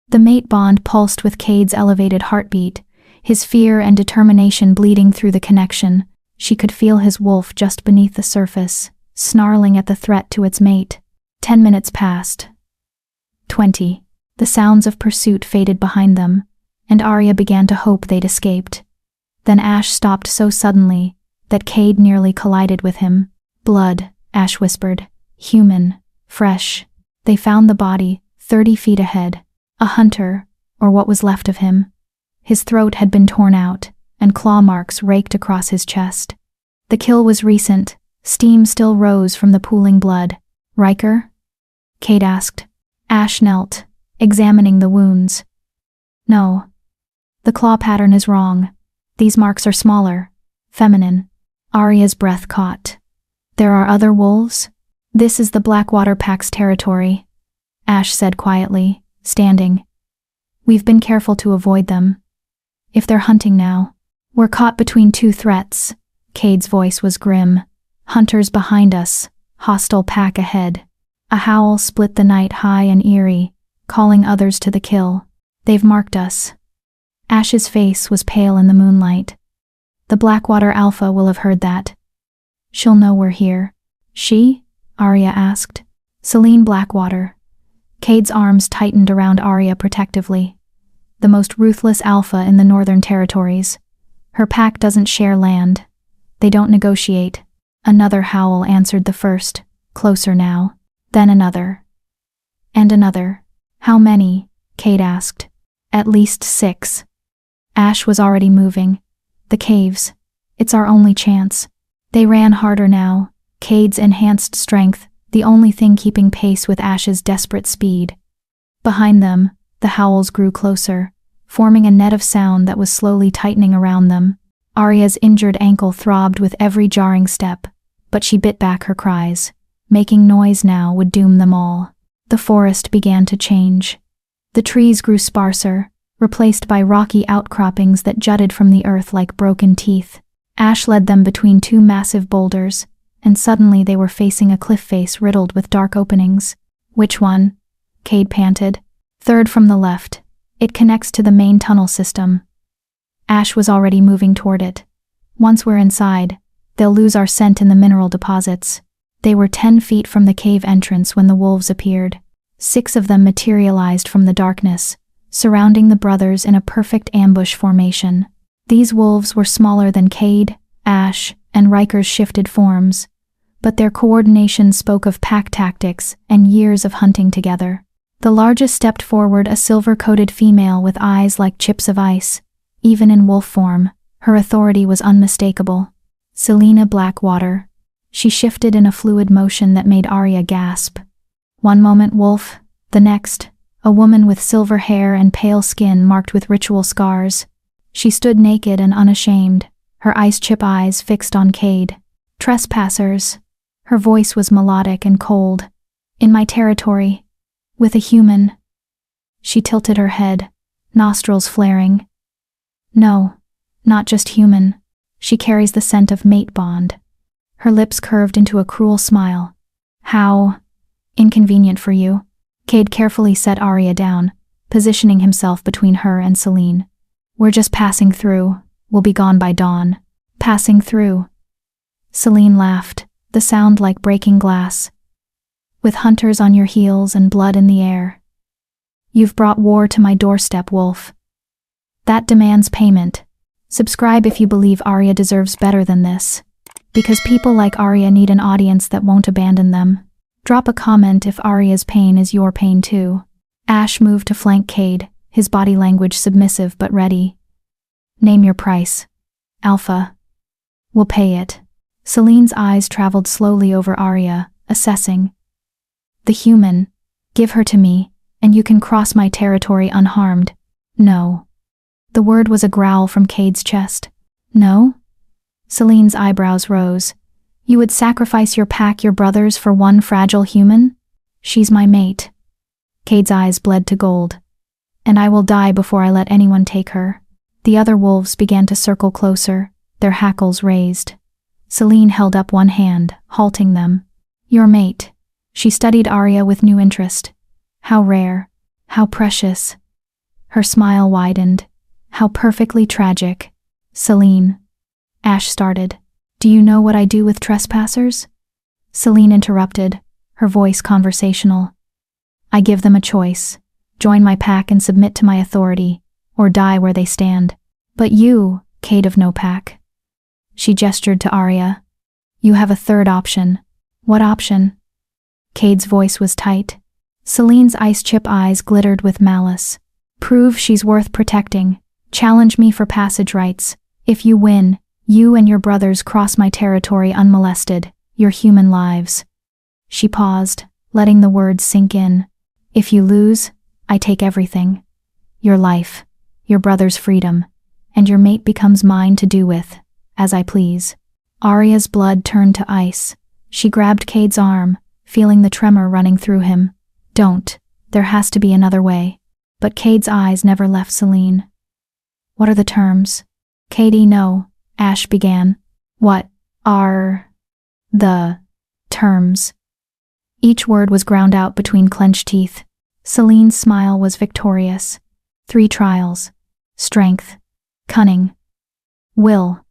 The mate bond pulsed with Cade's elevated heartbeat, his fear and determination bleeding through the connection. She could feel his wolf just beneath the surface, snarling at the threat to its mate. 10 minutes passed, 20. The sounds of pursuit faded behind them, and Arya began to hope they'd escaped. Then Ash stopped so suddenly that Cade nearly collided with him. Blood, Ash whispered. Human. Fresh. They found the body, 30 feet ahead. A hunter, or what was left of him. His throat had been torn out, and claw marks raked across his chest. The kill was recent. Steam still rose from the pooling blood. Riker? Cade asked. Ash knelt, examining the wounds. No. The claw pattern is wrong. These marks are smaller. Feminine. Arya's breath caught. There are other wolves? This is the Blackwater Pack's territory, Ash said quietly, standing. We've been careful to avoid them. If they're hunting now, we're caught between two threats. Cade's voice was grim. Hunters behind us, hostile pack ahead. A howl split the night high and eerie, calling others to the kill. They've marked us. Ash's face was pale in the moonlight. The Blackwater Alpha will have heard that. She'll know we're here. She? Arya asked. Selene Blackwater. Cade's arms tightened around Arya protectively. The most ruthless Alpha in the Northern Territories. Her pack doesn't share land. They don't negotiate. Another howl answered the first, closer now. Then another. And another. How many? Cade asked. At least 6. Ash was already moving. The caves. It's our only chance. They ran harder now, Cade's enhanced strength, the only thing keeping pace with Ash's desperate speed. Behind them, the howls grew closer, forming a net of sound that was slowly tightening around them. Arya's injured ankle throbbed with every jarring step, but she bit back her cries. Making noise now would doom them all. The forest began to change. The trees grew sparser, replaced by rocky outcroppings that jutted from the earth like broken teeth. Ash led them between 2 massive boulders, and suddenly they were facing a cliff face riddled with dark openings. Which one? Cade panted. Third from the left. It connects to the main tunnel system. Ash was already moving toward it. Once we're inside, they'll lose our scent in the mineral deposits. They were 10 feet from the cave entrance when the wolves appeared. 6 of them materialized from the darkness, surrounding the brothers in a perfect ambush formation. These wolves were smaller than Cade, Ash, and Riker's shifted forms, but their coordination spoke of pack tactics and years of hunting together. The largest stepped forward, a silver-coated female with eyes like chips of ice. Even in wolf form, her authority was unmistakable. Selene Blackwater. She shifted in a fluid motion that made Arya gasp. One moment wolf, the next, a woman with silver hair and pale skin marked with ritual scars. She stood naked and unashamed, her ice-chip eyes fixed on Cade. Trespassers. Her voice was melodic and cold. In my territory. With a human. She tilted her head, nostrils flaring. No, not just human. She carries the scent of mate bond. Her lips curved into a cruel smile. How inconvenient for you. Cade carefully set Arya down, positioning himself between her and Selene. We're just passing through. We'll be gone by dawn. Passing through. Selene laughed, the sound like breaking glass. With hunters on your heels and blood in the air. You've brought war to my doorstep, wolf. That demands payment. Subscribe if you believe Arya deserves better than this. Because people like Arya need an audience that won't abandon them. Drop a comment if Arya's pain is your pain too. Ash moved to flank Cade, his body language submissive but ready. Name your price. Alpha. We'll pay it. Selene's eyes traveled slowly over Arya, assessing. The human. Give her to me, and you can cross my territory unharmed. No. The word was a growl from Cade's chest. No? Selene's eyebrows rose. You would sacrifice your pack, your brothers, for one fragile human? She's my mate. Cade's eyes bled to gold. And I will die before I let anyone take her. The other wolves began to circle closer, their hackles raised. Selene held up one hand, halting them. Your mate. She studied Arya with new interest. How rare. How precious. Her smile widened. How perfectly tragic. Selene. Ash started. Do you know what I do with trespassers? Selene interrupted, her voice conversational. I give them a choice. Join my pack and submit to my authority, or die where they stand. But you, Cade of no pack. She gestured to Arya. You have a third option. What option? Cade's voice was tight. Celine's ice chip eyes glittered with malice. Prove she's worth protecting. Challenge me for passage rights. If you win, you and your brothers cross my territory unmolested, your human lives. She paused, letting the words sink in. If you lose, I take everything. Your life, your brother's freedom, and your mate becomes mine to do with, as I please. Arya's blood turned to ice. She grabbed Cade's arm, feeling the tremor running through him. Don't. There has to be another way. But Cade's eyes never left Celine. What are the terms? Cade, no, Ash began. What are the terms? Each word was ground out between clenched teeth. Celine's smile was victorious. 3 trials. Strength. Cunning. Will.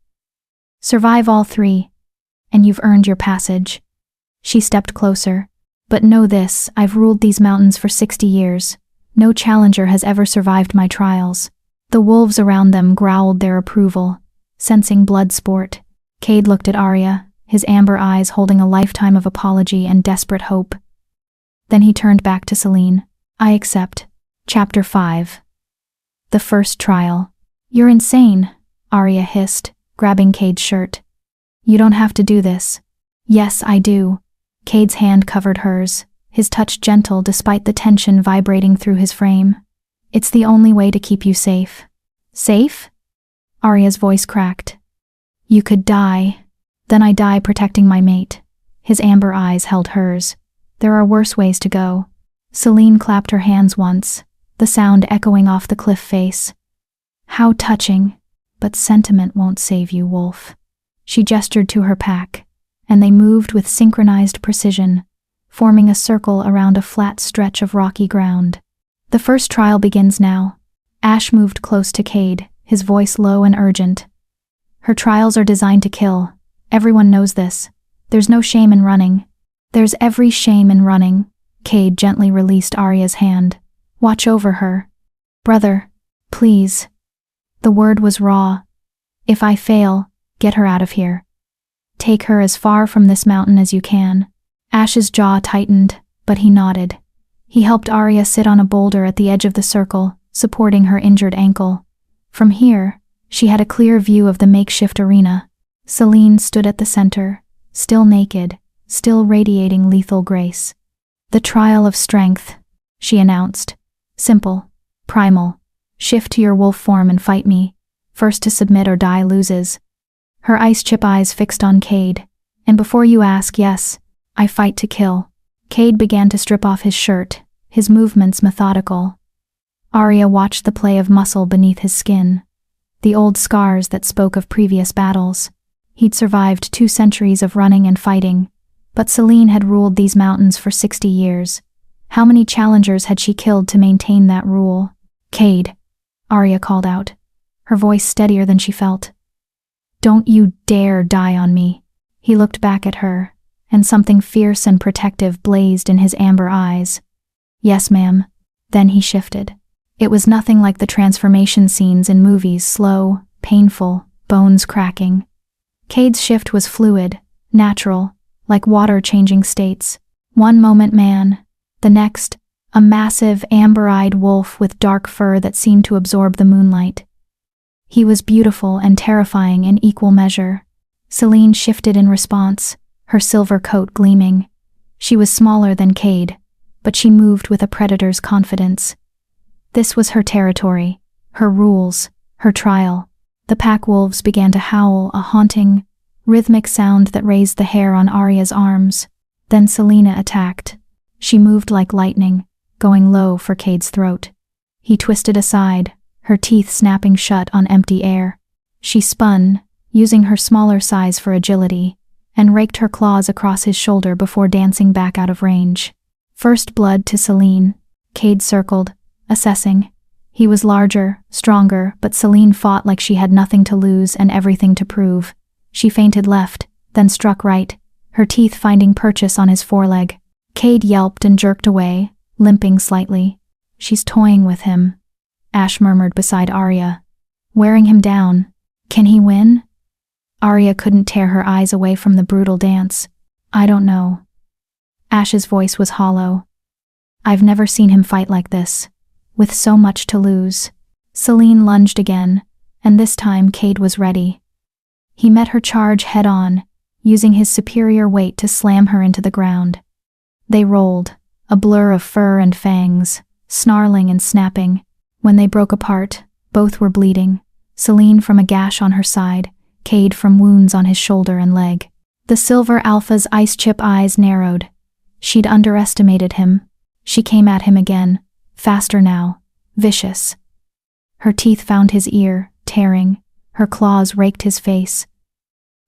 Survive all 3, and you've earned your passage. She stepped closer. But know this, I've ruled these mountains for 60 years. No challenger has ever survived my trials. The wolves around them growled their approval, sensing blood sport. Cade looked at Arya, his amber eyes holding a lifetime of apology and desperate hope. Then he turned back to Celine. I accept. Chapter 5. The first trial. You're insane, Arya hissed, grabbing Cade's shirt. You don't have to do this. Yes, I do. Cade's hand covered hers, his touch gentle despite the tension vibrating through his frame. It's the only way to keep you safe. Safe? Arya's voice cracked. You could die. Then I die protecting my mate. His amber eyes held hers. There are worse ways to go. Celine clapped her hands once, the sound echoing off the cliff face. How touching, but sentiment won't save you, Wolf. She gestured to her pack, and they moved with synchronized precision, forming a circle around a flat stretch of rocky ground. The first trial begins now. Ash moved close to Cade, his voice low and urgent. Her trials are designed to kill. Everyone knows this. There's no shame in running. There's every shame in running. Cade gently released Arya's hand. Watch over her. Brother, please. The word was raw. If I fail, get her out of here. Take her as far from this mountain as you can. Ash's jaw tightened, but he nodded. He helped Arya sit on a boulder at the edge of the circle, supporting her injured ankle. From here, she had a clear view of the makeshift arena. Celine stood at the center, still naked, still radiating lethal grace. The trial of strength, she announced. Simple, primal. Shift to your wolf form and fight me. First to submit or die loses. Her ice chip eyes fixed on Cade. And before you ask, yes, I fight to kill. Cade began to strip off his shirt, his movements methodical. Arya watched the play of muscle beneath his skin, the old scars that spoke of previous battles. He'd survived 2 centuries of running and fighting, but Celine had ruled these mountains for 60 years. How many challengers had she killed to maintain that rule? Cade, Arya called out, her voice steadier than she felt. Don't you dare die on me. He looked back at her, and something fierce and protective blazed in his amber eyes. Yes, ma'am. Then he shifted. It was nothing like the transformation scenes in movies, slow, painful, bones cracking. Cade's shift was fluid, natural, like water changing states. One moment man, the next, a massive, amber-eyed wolf with dark fur that seemed to absorb the moonlight. He was beautiful and terrifying in equal measure. Celine shifted in response, her silver coat gleaming. She was smaller than Cade, but she moved with a predator's confidence. This was her territory, her rules, her trial. The pack wolves began to howl, a haunting, rhythmic sound that raised the hair on Arya's arms. Then Selena attacked. She moved like lightning, going low for Cade's throat. He twisted aside, her teeth snapping shut on empty air. She spun, using her smaller size for agility, and raked her claws across his shoulder before dancing back out of range. First blood to Celine. Cade circled, assessing. He was larger, stronger, but Celine fought like she had nothing to lose and everything to prove. She feinted left, then struck right, her teeth finding purchase on his foreleg. Cade yelped and jerked away, limping slightly. She's toying with him, Ash murmured beside Arya. Wearing him down. Can he win? Arya couldn't tear her eyes away from the brutal dance. I don't know. Ash's voice was hollow. I've never seen him fight like this, with so much to lose. Selene lunged again, and this time Cade was ready. He met her charge head-on, using his superior weight to slam her into the ground. They rolled, a blur of fur and fangs, snarling and snapping. When they broke apart, both were bleeding, Selene from a gash on her side, Cade from wounds on his shoulder and leg. The Silver Alpha's ice-chip eyes narrowed. She'd underestimated him. She came at him again, faster now, vicious. Her teeth found his ear, tearing. Her claws raked his face.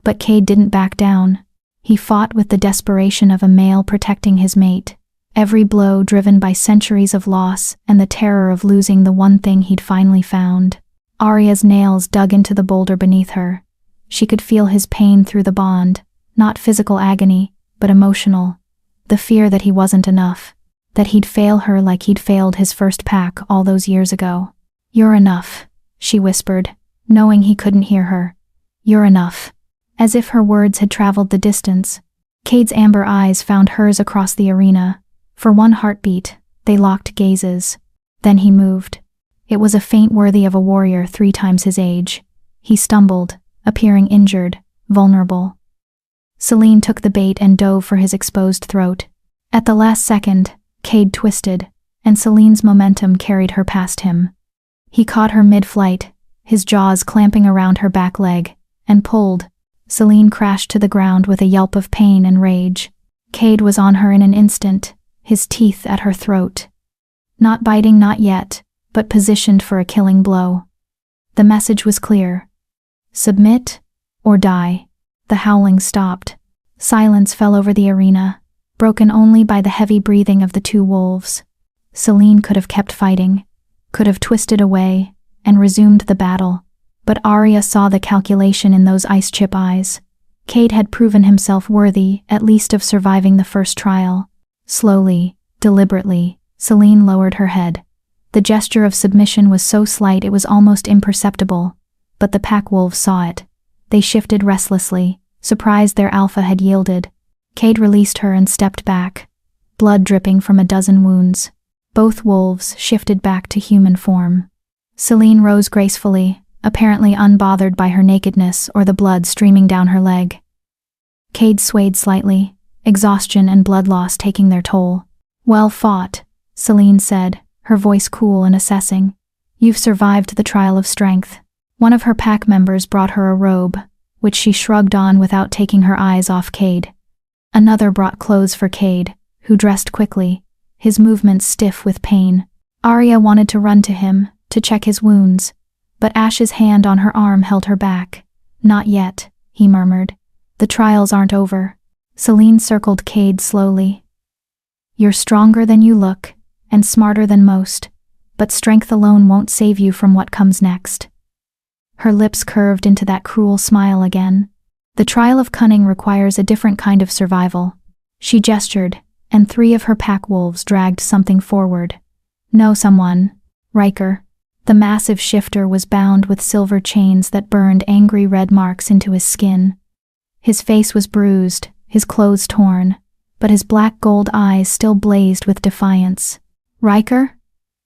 But Cade didn't back down. He fought with the desperation of a male protecting his mate, every blow driven by centuries of loss and the terror of losing the one thing he'd finally found. Arya's nails dug into the boulder beneath her. She could feel his pain through the bond, not physical agony, but emotional. The fear that he wasn't enough, that he'd fail her like he'd failed his first pack all those years ago. You're enough, she whispered, knowing he couldn't hear her. You're enough. As if her words had traveled the distance, Cade's amber eyes found hers across the arena. For one heartbeat, they locked gazes. Then he moved. It was a feint worthy of a warrior 3 times his age. He stumbled, appearing injured, vulnerable. Selene took the bait and dove for his exposed throat. At the last second, Cade twisted, and Selene's momentum carried her past him. He caught her mid-flight, his jaws clamping around her back leg, and pulled. Selene crashed to the ground with a yelp of pain and rage. Cade was on her in an instant, his teeth at her throat. Not biting, not yet, but positioned for a killing blow. The message was clear. Submit or die. The howling stopped. Silence fell over the arena, broken only by the heavy breathing of the 2 wolves. Selene could have kept fighting, could have twisted away, and resumed the battle. But Arya saw the calculation in those ice-chip eyes. Cade had proven himself worthy, at least, of surviving the first trial. Slowly, deliberately, Selene lowered her head. The gesture of submission was so slight it was almost imperceptible, but the pack wolves saw it. They shifted restlessly, surprised their alpha had yielded. Cade released her and stepped back, blood dripping from a dozen wounds. Both wolves shifted back to human form. Selene rose gracefully, apparently unbothered by her nakedness or the blood streaming down her leg. Cade swayed slightly, exhaustion and blood loss taking their toll. Well fought, Selene said, her voice cool and assessing. You've survived the trial of strength. One of her pack members brought her a robe, which she shrugged on without taking her eyes off Cade. Another brought clothes for Cade, who dressed quickly, his movements stiff with pain. Arya wanted to run to him, to check his wounds, but Ash's hand on her arm held her back. Not yet, he murmured. The trials aren't over. Selene circled Cade slowly. You're stronger than you look, and smarter than most, but strength alone won't save you from what comes next. Her lips curved into that cruel smile again. The trial of cunning requires a different kind of survival. She gestured, and 3 of her pack wolves dragged something forward. Know someone. Riker. The massive shifter was bound with silver chains that burned angry red marks into his skin. His face was bruised, his clothes torn, but his black gold eyes still blazed with defiance. Riker?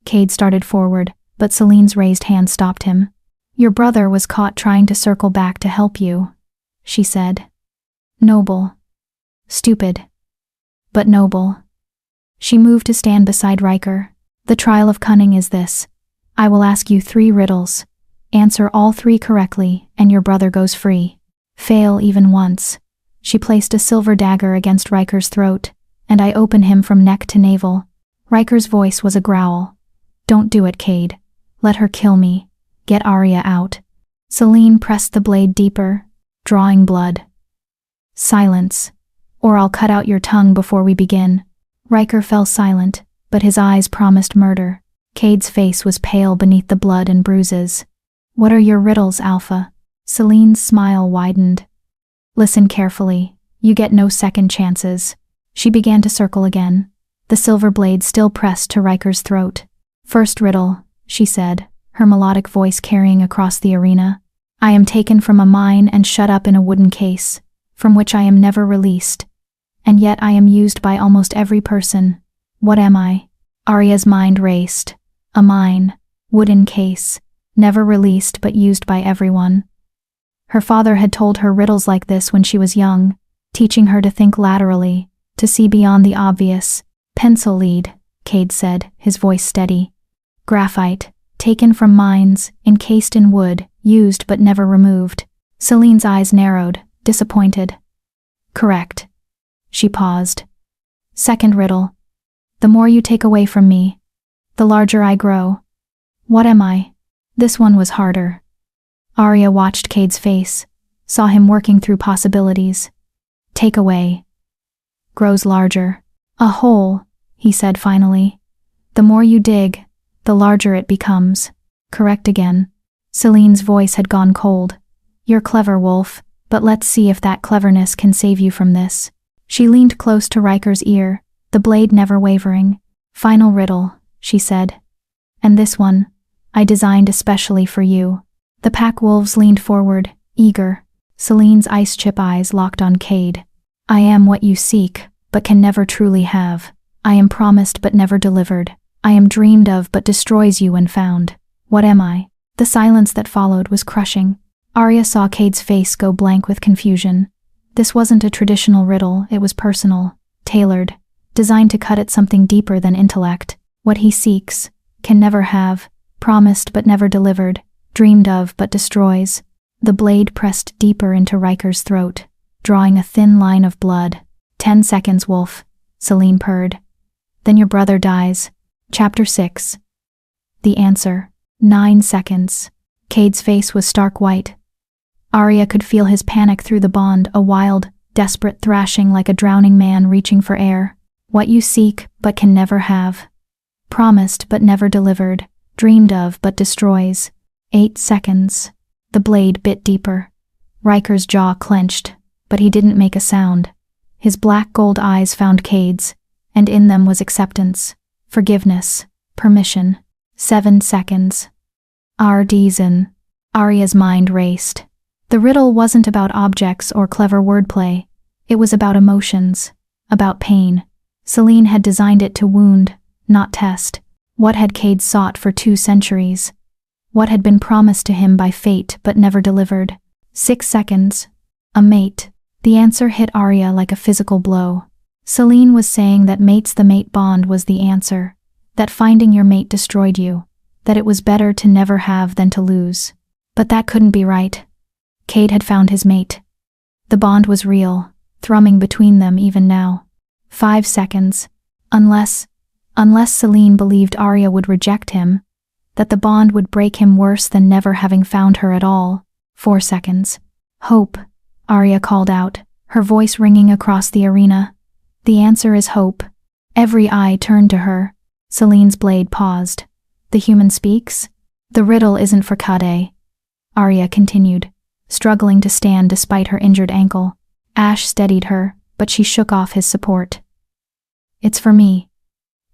Cade started forward, but Selene's raised hand stopped him. Your brother was caught trying to circle back to help you, she said. Noble. Stupid. But noble. She moved to stand beside Riker. The trial of cunning is this. I will ask you 3 riddles. Answer all 3 correctly, and your brother goes free. Fail even once. She placed a silver dagger against Riker's throat, and I open him from neck to navel. Riker's voice was a growl. Don't do it, Cade. Let her kill me. Get Arya out. Selene pressed the blade deeper, drawing blood. Silence, or I'll cut out your tongue before we begin. Riker fell silent, but his eyes promised murder. Cade's face was pale beneath the blood and bruises. What are your riddles, Alpha? Selene's smile widened. Listen carefully. You get no second chances. She began to circle again. the silver blade still pressed to Riker's throat. "First riddle," she said, her melodic voice carrying across the arena. "I am taken from a mine and shut up in a wooden case, from which I am never released. And yet I am used by almost every person. What am I?" Arya's mind raced. A mine, wooden case, never released but used by everyone. Her father had told her riddles like this when she was young, teaching her to think laterally, to see beyond the obvious. "Pencil lead," Cade said, his voice steady. "Graphite, taken from mines, encased in wood, used but never removed." Celine's eyes narrowed, disappointed. "Correct." She paused. "Second riddle. The more you take away from me, the larger I grow. What am I?" This one was harder. Arya watched Cade's face, saw him working through possibilities. "Take away. Grows larger. A hole," he said finally. "The more you dig, the larger it becomes." "Correct again." Celine's voice had gone cold. "You're clever, Wolf, but let's see if that cleverness can save you from this." She leaned close to Riker's ear, the blade never wavering. "Final riddle," she said. "And this one, I designed especially for you." The pack wolves leaned forward, eager. Celine's ice-chip eyes locked on Cade. "I am what you seek, but can never truly have. I am promised but never delivered. I am dreamed of but destroys you when found. What am I?" The silence that followed was crushing. Arya saw Cade's face go blank with confusion. This wasn't a traditional riddle, it was personal, tailored, designed to cut at something deeper than intellect. What he seeks, can never have, promised but never delivered, dreamed of but destroys. The blade pressed deeper into Riker's throat, drawing a thin line of blood. 10 seconds, Wolf," Celine purred. "Then your brother dies." Chapter 6. The answer. 9 seconds. Cade's face was stark white. Arya could feel his panic through the bond, a wild, desperate thrashing like a drowning man reaching for air. "What you seek but can never have. Promised but never delivered, dreamed of but destroys." 8 seconds. The blade bit deeper. Riker's jaw clenched, but he didn't make a sound. His black gold eyes found Cade's, and in them was acceptance, forgiveness, permission. 7 seconds. Ardizen. Arya's mind raced. The riddle wasn't about objects or clever wordplay. It was about emotions, about pain. Celine had designed it to wound, not test. What had Cade sought for 2 centuries? What had been promised to him by fate but never delivered? 6 seconds. A mate. The answer hit Arya like a physical blow. Celine was saying that mates-the-mate bond was the answer, that finding your mate destroyed you, that it was better to never have than to lose. But that couldn't be right. Cade had found his mate. The bond was real, thrumming between them even now. 5 seconds. Unless Celine believed Arya would reject him, that the bond would break him worse than never having found her at all. 4 seconds. "Hope," Arya called out, her voice ringing across the arena. "The answer is hope." Every eye turned to her. Celine's blade paused. "The human speaks? The riddle isn't for Kade," Arya continued, struggling to stand despite her injured ankle. Ash steadied her, but she shook off his support. "It's for me.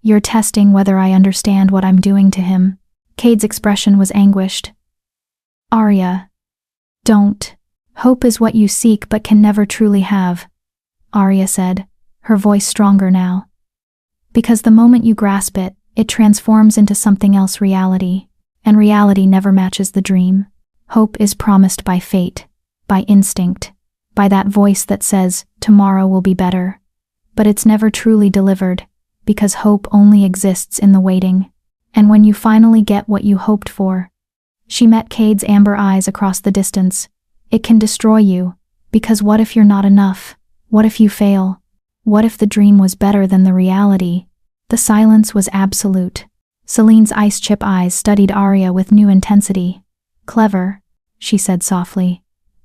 You're testing whether I understand what I'm doing to him." Cade's expression was anguished. "Arya, don't. Hope is what you seek but can never truly have," Arya said, her voice stronger now. "Because the moment you grasp it, it transforms into something else, reality, and reality never matches the dream. Hope is promised by fate, by instinct, by that voice that says, tomorrow will be better. But it's never truly delivered, because hope only exists in the waiting. And when you finally get what you hoped for," she met Cade's amber eyes across the distance, "it can destroy you, because what if you're not enough? What if you fail? What if the dream was better than the reality?" The silence was absolute. Celine's ice-chip eyes studied Arya with new intensity. "Clever," she said softly.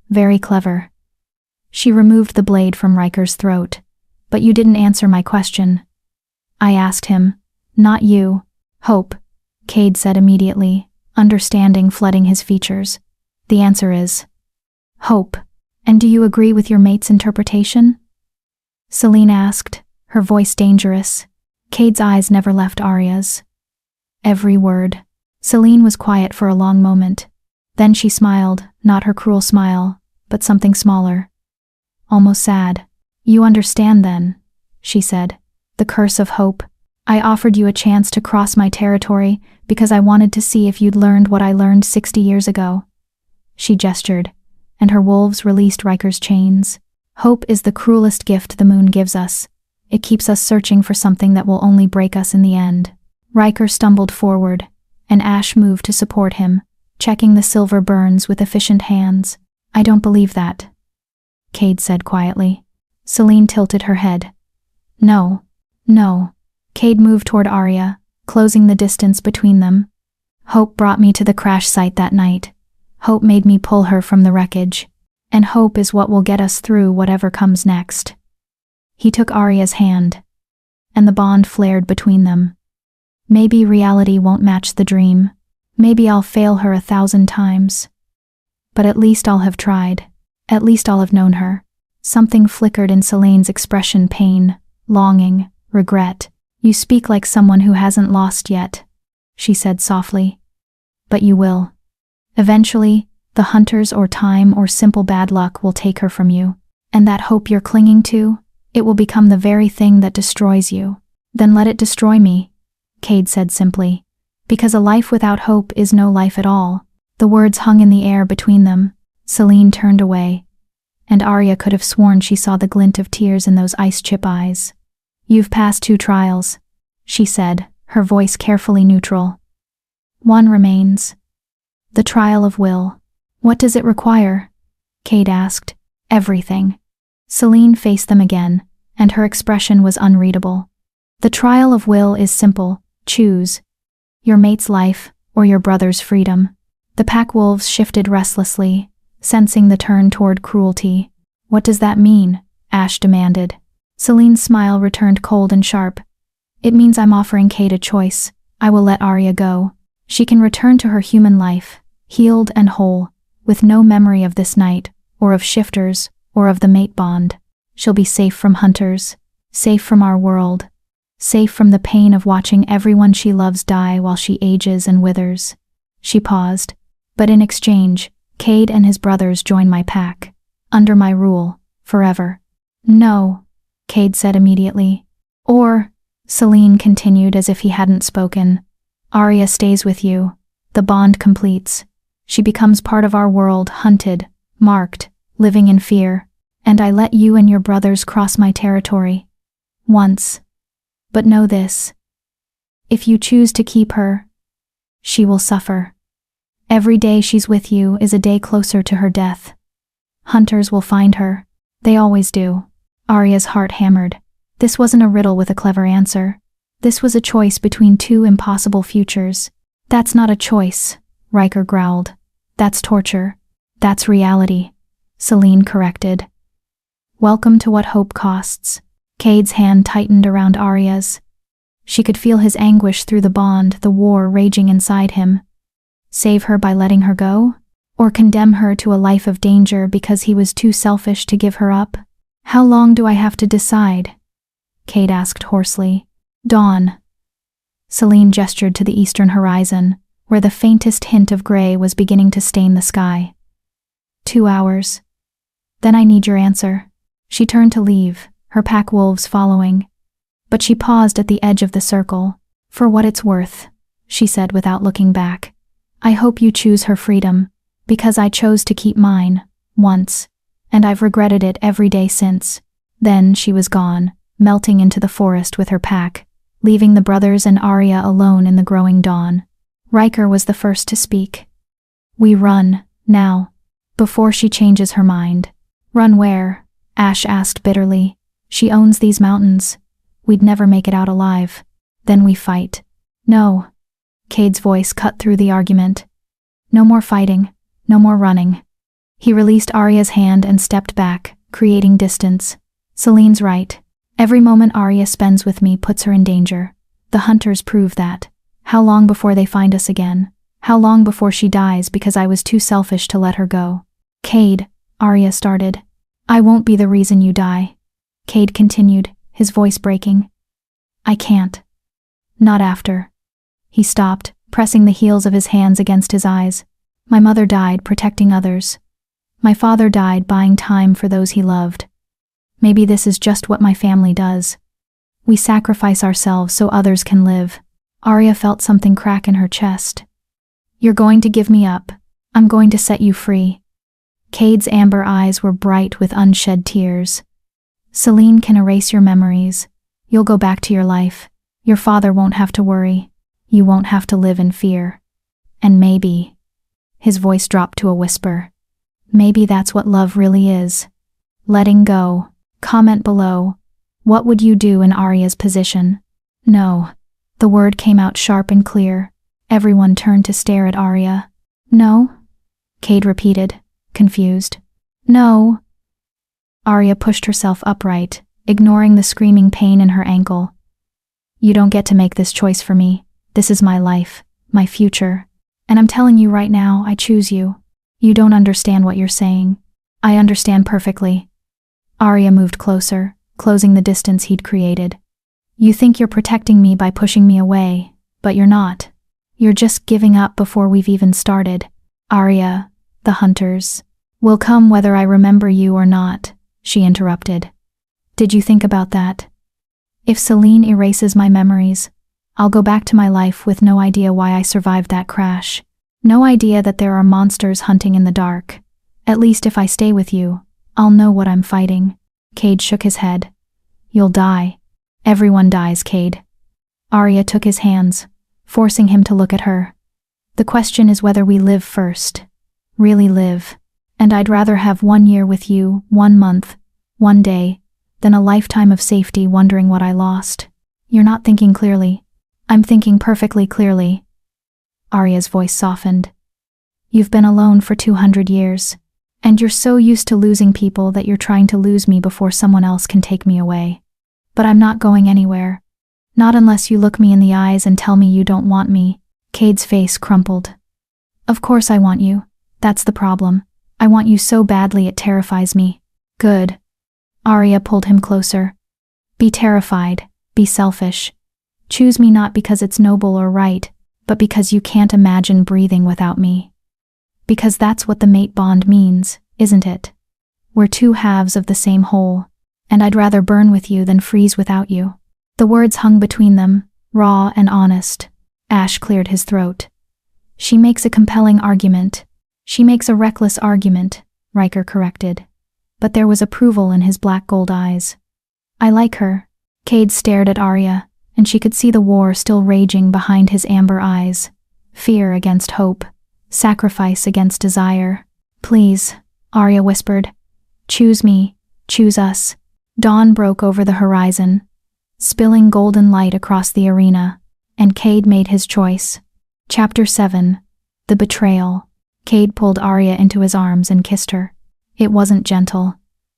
"Very clever." She removed the blade from Riker's throat. "But you didn't answer my question." "I asked him. Not you." "Hope," Cade said immediately, understanding flooding his features. "The answer is hope. And do you agree with your mate's interpretation?" Celine asked, her voice dangerous. Cade's eyes never left Arya's. Every word. Celine was quiet for a long moment. Then she smiled, not her cruel smile, but something smaller. Almost sad. You understand then, she said. The curse of hope. I offered you a chance to cross my territory because I wanted to see if you'd learned what I learned 60 years ago. She gestured, and her wolves released Riker's chains. Hope is the cruelest gift the moon gives us. It keeps us searching for something that will only break us in the end. Riker stumbled forward, and Ash moved to support him, checking the silver burns with efficient hands. I don't believe that, Cade said quietly. Celine tilted her head. No. Cade moved toward Arya, closing the distance between them. Hope brought me to the crash site that night. Hope made me pull her from the wreckage. And hope is what will get us through whatever comes next. He took Arya's hand, and the bond flared between them. Maybe reality won't match the dream. Maybe I'll fail her 1,000 times. But at least I'll have tried. At least I'll have known her. Something flickered in Celine's expression: pain, longing, regret. You speak like someone who hasn't lost yet, she said softly. But you will. Eventually, the hunters or time or simple bad luck will take her from you. And that hope you're clinging to, it will become the very thing that destroys you. Then let it destroy me, Cade said simply. Because a life without hope is no life at all. The words hung in the air between them. Celine turned away, and Arya could have sworn she saw the glint of tears in those ice-chip eyes. You've passed 2 trials, she said, her voice carefully neutral. One remains. The trial of will. What does it require? Cade asked. Everything. Celine faced them again, and her expression was unreadable. The trial of will is simple. Choose. Your mate's life, or your brother's freedom. The pack wolves shifted restlessly, sensing the turn toward cruelty. What does that mean? Ash demanded. Celine's smile returned cold and sharp. It means I'm offering Cade a choice. I will let Arya go. She can return to her human life, healed and whole, with no memory of this night, or of shifters, or of the mate bond. She'll be safe from hunters, safe from our world, safe from the pain of watching everyone she loves die while she ages and withers. She paused. But in exchange, Cade and his brothers join my pack. Under my rule, forever. No, Cade said immediately. Or, Celine continued as if he hadn't spoken, Arya stays with you. The bond completes. She becomes part of our world, hunted, marked, living in fear. And I let you and your brothers cross my territory. Once. But know this. If you choose to keep her, she will suffer. Every day she's with you is a day closer to her death. Hunters will find her. They always do. Arya's heart hammered. This wasn't a riddle with a clever answer. This was a choice between 2 impossible futures. That's not a choice, Riker growled. That's torture. That's reality, Celine corrected. Welcome to what hope costs. Cade's hand tightened around Arya's. She could feel his anguish through the bond, the war raging inside him. Save her by letting her go? Or condemn her to a life of danger because he was too selfish to give her up? How long do I have to decide? Cade asked hoarsely. Dawn. Celine gestured to the eastern horizon, where the faintest hint of gray was beginning to stain the sky. 2 hours. Then I need your answer. She turned to leave, her pack wolves following. But she paused at the edge of the circle. For what it's worth, she said without looking back. I hope you choose her freedom, because I chose to keep mine, once, and I've regretted it every day since. Then she was gone, melting into the forest with her pack, leaving the brothers and Arya alone in the growing dawn. Riker was the first to speak. We run, now, before she changes her mind. Run where? Ash asked bitterly. She owns these mountains. We'd never make it out alive. Then we fight. No. Cade's voice cut through the argument. No more fighting, no more running. He released Arya's hand and stepped back, creating distance. Celine's right. Every moment Arya spends with me puts her in danger. The hunters prove that. How long before they find us again? How long before she dies because I was too selfish to let her go? Cade, Arya started. I won't be the reason you die. Cade continued, his voice breaking. I can't. Not after. He stopped, pressing the heels of his hands against his eyes. My mother died protecting others. My father died buying time for those he loved. Maybe this is just what my family does. We sacrifice ourselves so others can live. Arya felt something crack in her chest. You're going to give me up. I'm going to set you free. Cade's amber eyes were bright with unshed tears. Celine can erase your memories. You'll go back to your life. Your father won't have to worry. You won't have to live in fear. And maybe, his voice dropped to a whisper, maybe that's what love really is. Letting go. Comment below. What would you do in Arya's position? No. The word came out sharp and clear. Everyone turned to stare at Arya. No? Cade repeated, confused. No. Arya pushed herself upright, ignoring the screaming pain in her ankle. You don't get to make this choice for me. This is my life, my future. And I'm telling you right now, I choose you. You don't understand what you're saying. I understand perfectly. Arya moved closer, closing the distance he'd created. You think you're protecting me by pushing me away, but you're not. You're just giving up before we've even started. Arya, the hunters, will come whether I remember you or not, she interrupted. Did you think about that? If Celine erases my memories, I'll go back to my life with no idea why I survived that crash. No idea that there are monsters hunting in the dark. At least if I stay with you, I'll know what I'm fighting. Cade shook his head. You'll die. Everyone dies, Cade. Arya took his hands, forcing him to look at her. The question is whether we live first. Really live. And I'd rather have 1 year with you, 1 month, 1 day, than a lifetime of safety wondering what I lost. You're not thinking clearly. I'm thinking perfectly clearly. Arya's voice softened. You've been alone for 200 years, and you're so used to losing people that you're trying to lose me before someone else can take me away. But I'm not going anywhere. Not unless you look me in the eyes and tell me you don't want me. Cade's face crumpled. Of course I want you. That's the problem. I want you so badly it terrifies me. Good. Arya pulled him closer. Be terrified. Be selfish. Choose me not because it's noble or right, but because you can't imagine breathing without me. Because that's what the mate bond means, isn't it? We're 2 halves of the same whole, and I'd rather burn with you than freeze without you. The words hung between them, raw and honest. Ash cleared his throat. She makes a compelling argument. She makes a reckless argument, Riker corrected. But there was approval in his black gold eyes. I like her. Cade stared at Arya, and she could see the war still raging behind his amber eyes. Fear against hope. Sacrifice against desire. Please, Arya whispered. Choose me. Choose us. Dawn broke over the horizon, spilling golden light across the arena, and Cade made his choice. Chapter 7. The Betrayal. Cade pulled Arya into his arms and kissed her. It wasn't gentle.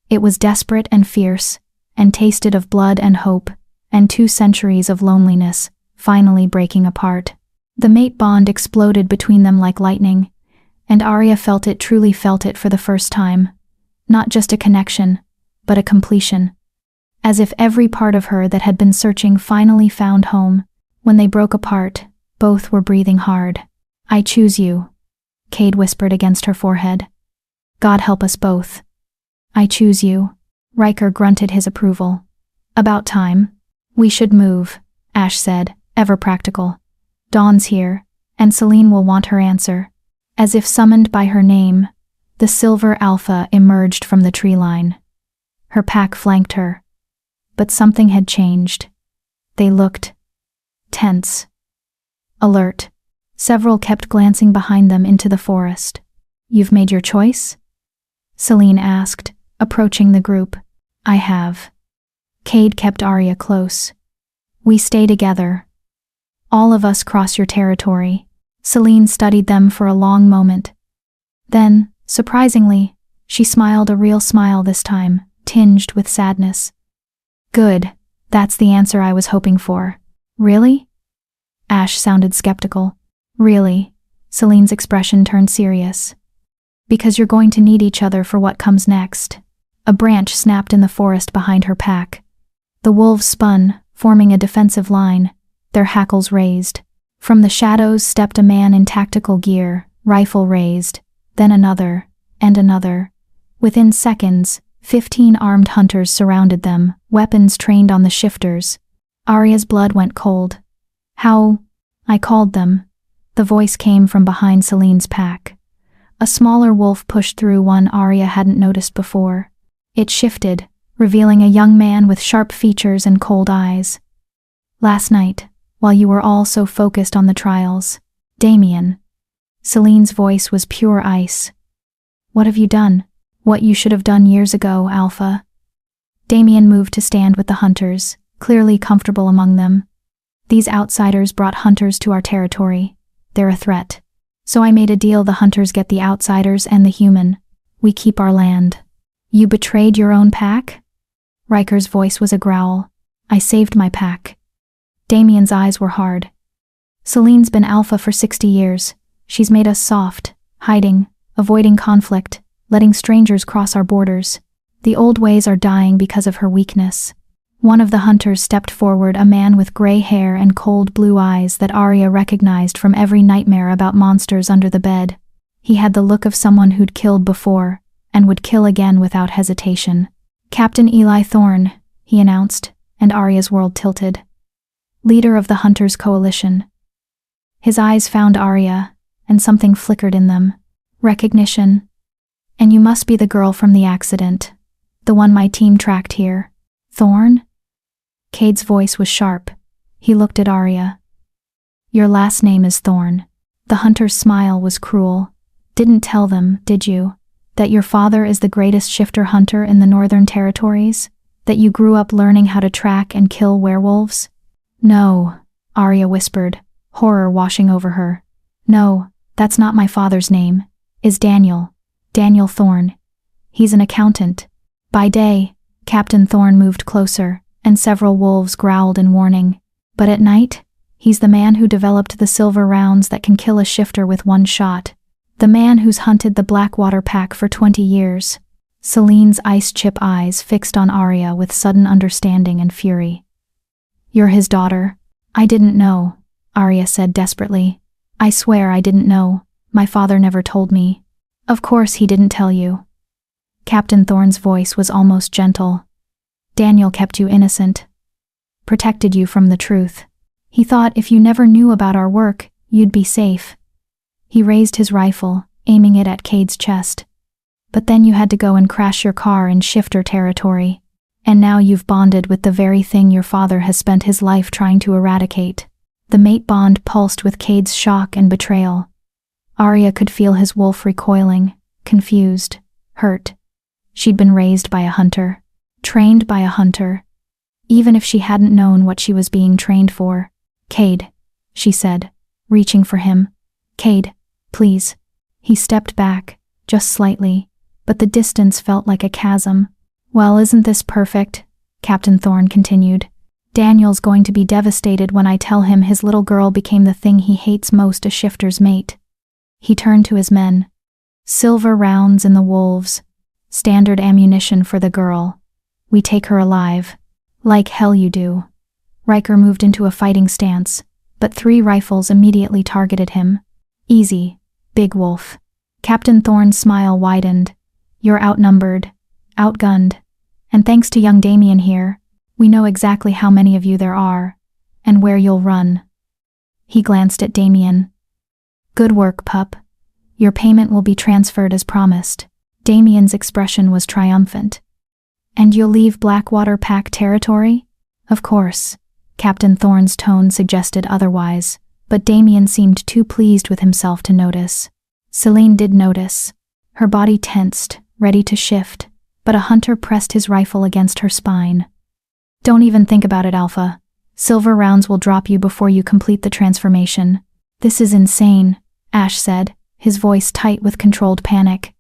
It was desperate and fierce, and tasted of blood and hope, and 2 centuries of loneliness, finally breaking apart. The mate bond exploded between them like lightning, and Arya truly felt it for the first time. Not just a connection, but a completion. As if every part of her that had been searching finally found home. When they broke apart, both were breathing hard. I choose you, Cade whispered against her forehead. God help us both. I choose you. Riker grunted his approval. About time. We should move, Ash said, ever practical. Dawn's here, and Celine will want her answer. As if summoned by her name, the silver alpha emerged from the tree line. Her pack flanked her. But something had changed. They looked tense, alert. Several kept glancing behind them into the forest. You've made your choice? Celine asked, approaching the group. I have. Cade kept Arya close. We stay together. All of us cross your territory. Celine studied them for a long moment. Then, surprisingly, she smiled a real smile this time, tinged with sadness. Good. That's the answer I was hoping for. Really? Ash sounded skeptical. Really? Celine's expression turned serious. Because you're going to need each other for what comes next. A branch snapped in the forest behind her pack. The wolves spun, forming a defensive line, their hackles raised. From the shadows stepped a man in tactical gear, rifle raised, then another, and another. Within seconds, 15 armed hunters surrounded them, weapons trained on the shifters. Arya's blood went cold. "How?" "I called them." The voice came from behind Celine's pack. A smaller wolf pushed through one Arya hadn't noticed before. It shifted, revealing a young man with sharp features and cold eyes. "Last night, while you were all so focused on the trials, Damien." Celine's voice was pure ice. "What have you done?" "What you should have done years ago, Alpha." Damien moved to stand with the hunters, clearly comfortable among them. "These outsiders brought hunters to our territory. They're a threat. So I made a deal: the hunters get the outsiders and the human. We keep our land." "You betrayed your own pack?" Riker's voice was a growl. "I saved my pack." Damien's eyes were hard. "Celine's been Alpha for 60 years. She's made us soft, hiding, avoiding conflict, letting strangers cross our borders. The old ways are dying because of her weakness." One of the hunters stepped forward, a man with gray hair and cold blue eyes that Arya recognized from every nightmare about monsters under the bed. He had the look of someone who'd killed before, and would kill again without hesitation. "Captain Eli Thorne," he announced, and Arya's world tilted. "Leader of the Hunters Coalition." His eyes found Arya, and something flickered in them. Recognition. "And you must be the girl from the accident. The one my team tracked here. Thorne?" Cade's voice was sharp. He looked at Arya. "Your last name is Thorne." The hunter's smile was cruel. "Didn't tell them, did you, that your father is the greatest shifter hunter in the Northern Territories? That you grew up learning how to track and kill werewolves?" "No," Arya whispered, horror washing over her. "No, that's not my father's name. Is Daniel. Daniel Thorne. He's an accountant. By day." Captain Thorne moved closer, and several wolves growled in warning. "But at night, he's the man who developed the silver rounds that can kill a shifter with one shot. The man who's hunted the Blackwater pack for 20 years. Celine's ice-chip eyes fixed on Arya with sudden understanding and fury. "You're his daughter?" "I didn't know," Arya said desperately. "I swear I didn't know. My father never told me." "Of course he didn't tell you." Captain Thorne's voice was almost gentle. "Daniel kept you innocent. Protected you from the truth. He thought if you never knew about our work, you'd be safe." He raised his rifle, aiming it at Cade's chest. "But then you had to go and crash your car in shifter territory. And now you've bonded with the very thing your father has spent his life trying to eradicate." The mate bond pulsed with Cade's shock and betrayal. Arya could feel his wolf recoiling, confused, hurt. She'd been raised by a hunter, trained by a hunter, even if she hadn't known what she was being trained for. "Cade," she said, reaching for him. "Cade, please." He stepped back, just slightly, but the distance felt like a chasm. "Well, isn't this perfect?" Captain Thorne continued. "Daniel's going to be devastated when I tell him his little girl became the thing he hates most, a shifter's mate." He turned to his men. "Silver rounds in the wolves. Standard ammunition for the girl. We take her alive." "Like hell you do." Riker moved into a fighting stance, but 3 rifles immediately targeted him. "Easy, Big Wolf." Captain Thorne's smile widened. "You're outnumbered, outgunned, and thanks to young Damien here, we know exactly how many of you there are, and where you'll run." He glanced at Damien. "Good work, pup. Your payment will be transferred as promised." Damien's expression was triumphant. "And you'll leave Blackwater Pack territory?" "Of course." Captain Thorne's tone suggested otherwise, but Damien seemed too pleased with himself to notice. Celine did notice. Her body tensed, ready to shift, but a hunter pressed his rifle against her spine. "Don't even think about it, Alpha. Silver rounds will drop you before you complete the transformation." "This is insane," Ash said, his voice tight with controlled panic.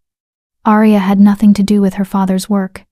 Arya had nothing to do with her father's work.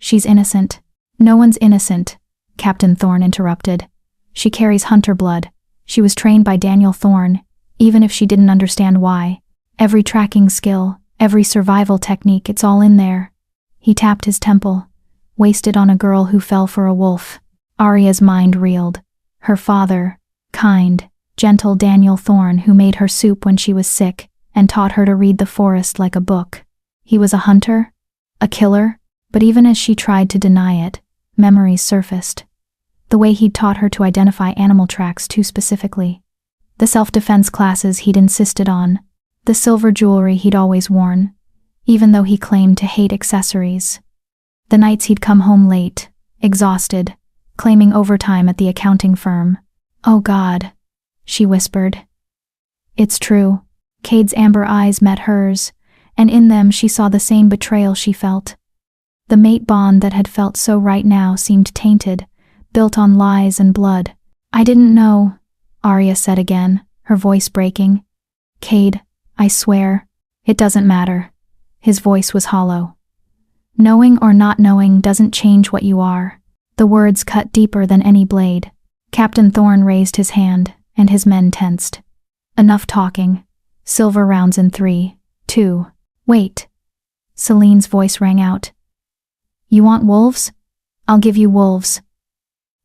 "She's innocent." "No one's innocent," Captain Thorne interrupted. "She carries hunter blood. She was trained by Daniel Thorne, even if she didn't understand why. Every tracking skill, every survival technique, it's all in there." He tapped his temple. "Wasted on a girl who fell for a wolf." Arya's mind reeled. Her father, kind, gentle Daniel Thorne, who made her soup when she was sick and taught her to read the forest like a book. He was a hunter? A killer? But even as she tried to deny it, memories surfaced. The way he'd taught her to identify animal tracks too specifically. The self-defense classes he'd insisted on. The silver jewelry he'd always worn, even though he claimed to hate accessories. The nights he'd come home late, exhausted, claiming overtime at the accounting firm. "Oh God," she whispered. "It's true." Cade's amber eyes met hers, and in them she saw the same betrayal she felt. The mate bond that had felt so right now seemed tainted, built on lies and blood. "I didn't know," Arya said again, her voice breaking. "Cade, I swear, it doesn't matter." His voice was hollow. "Knowing or not knowing doesn't change what you are." The words cut deeper than any blade. Captain Thorne raised his hand, and his men tensed. "Enough talking. Silver rounds in 3, 2. Wait." Celine's voice rang out. "You want wolves? I'll give you wolves.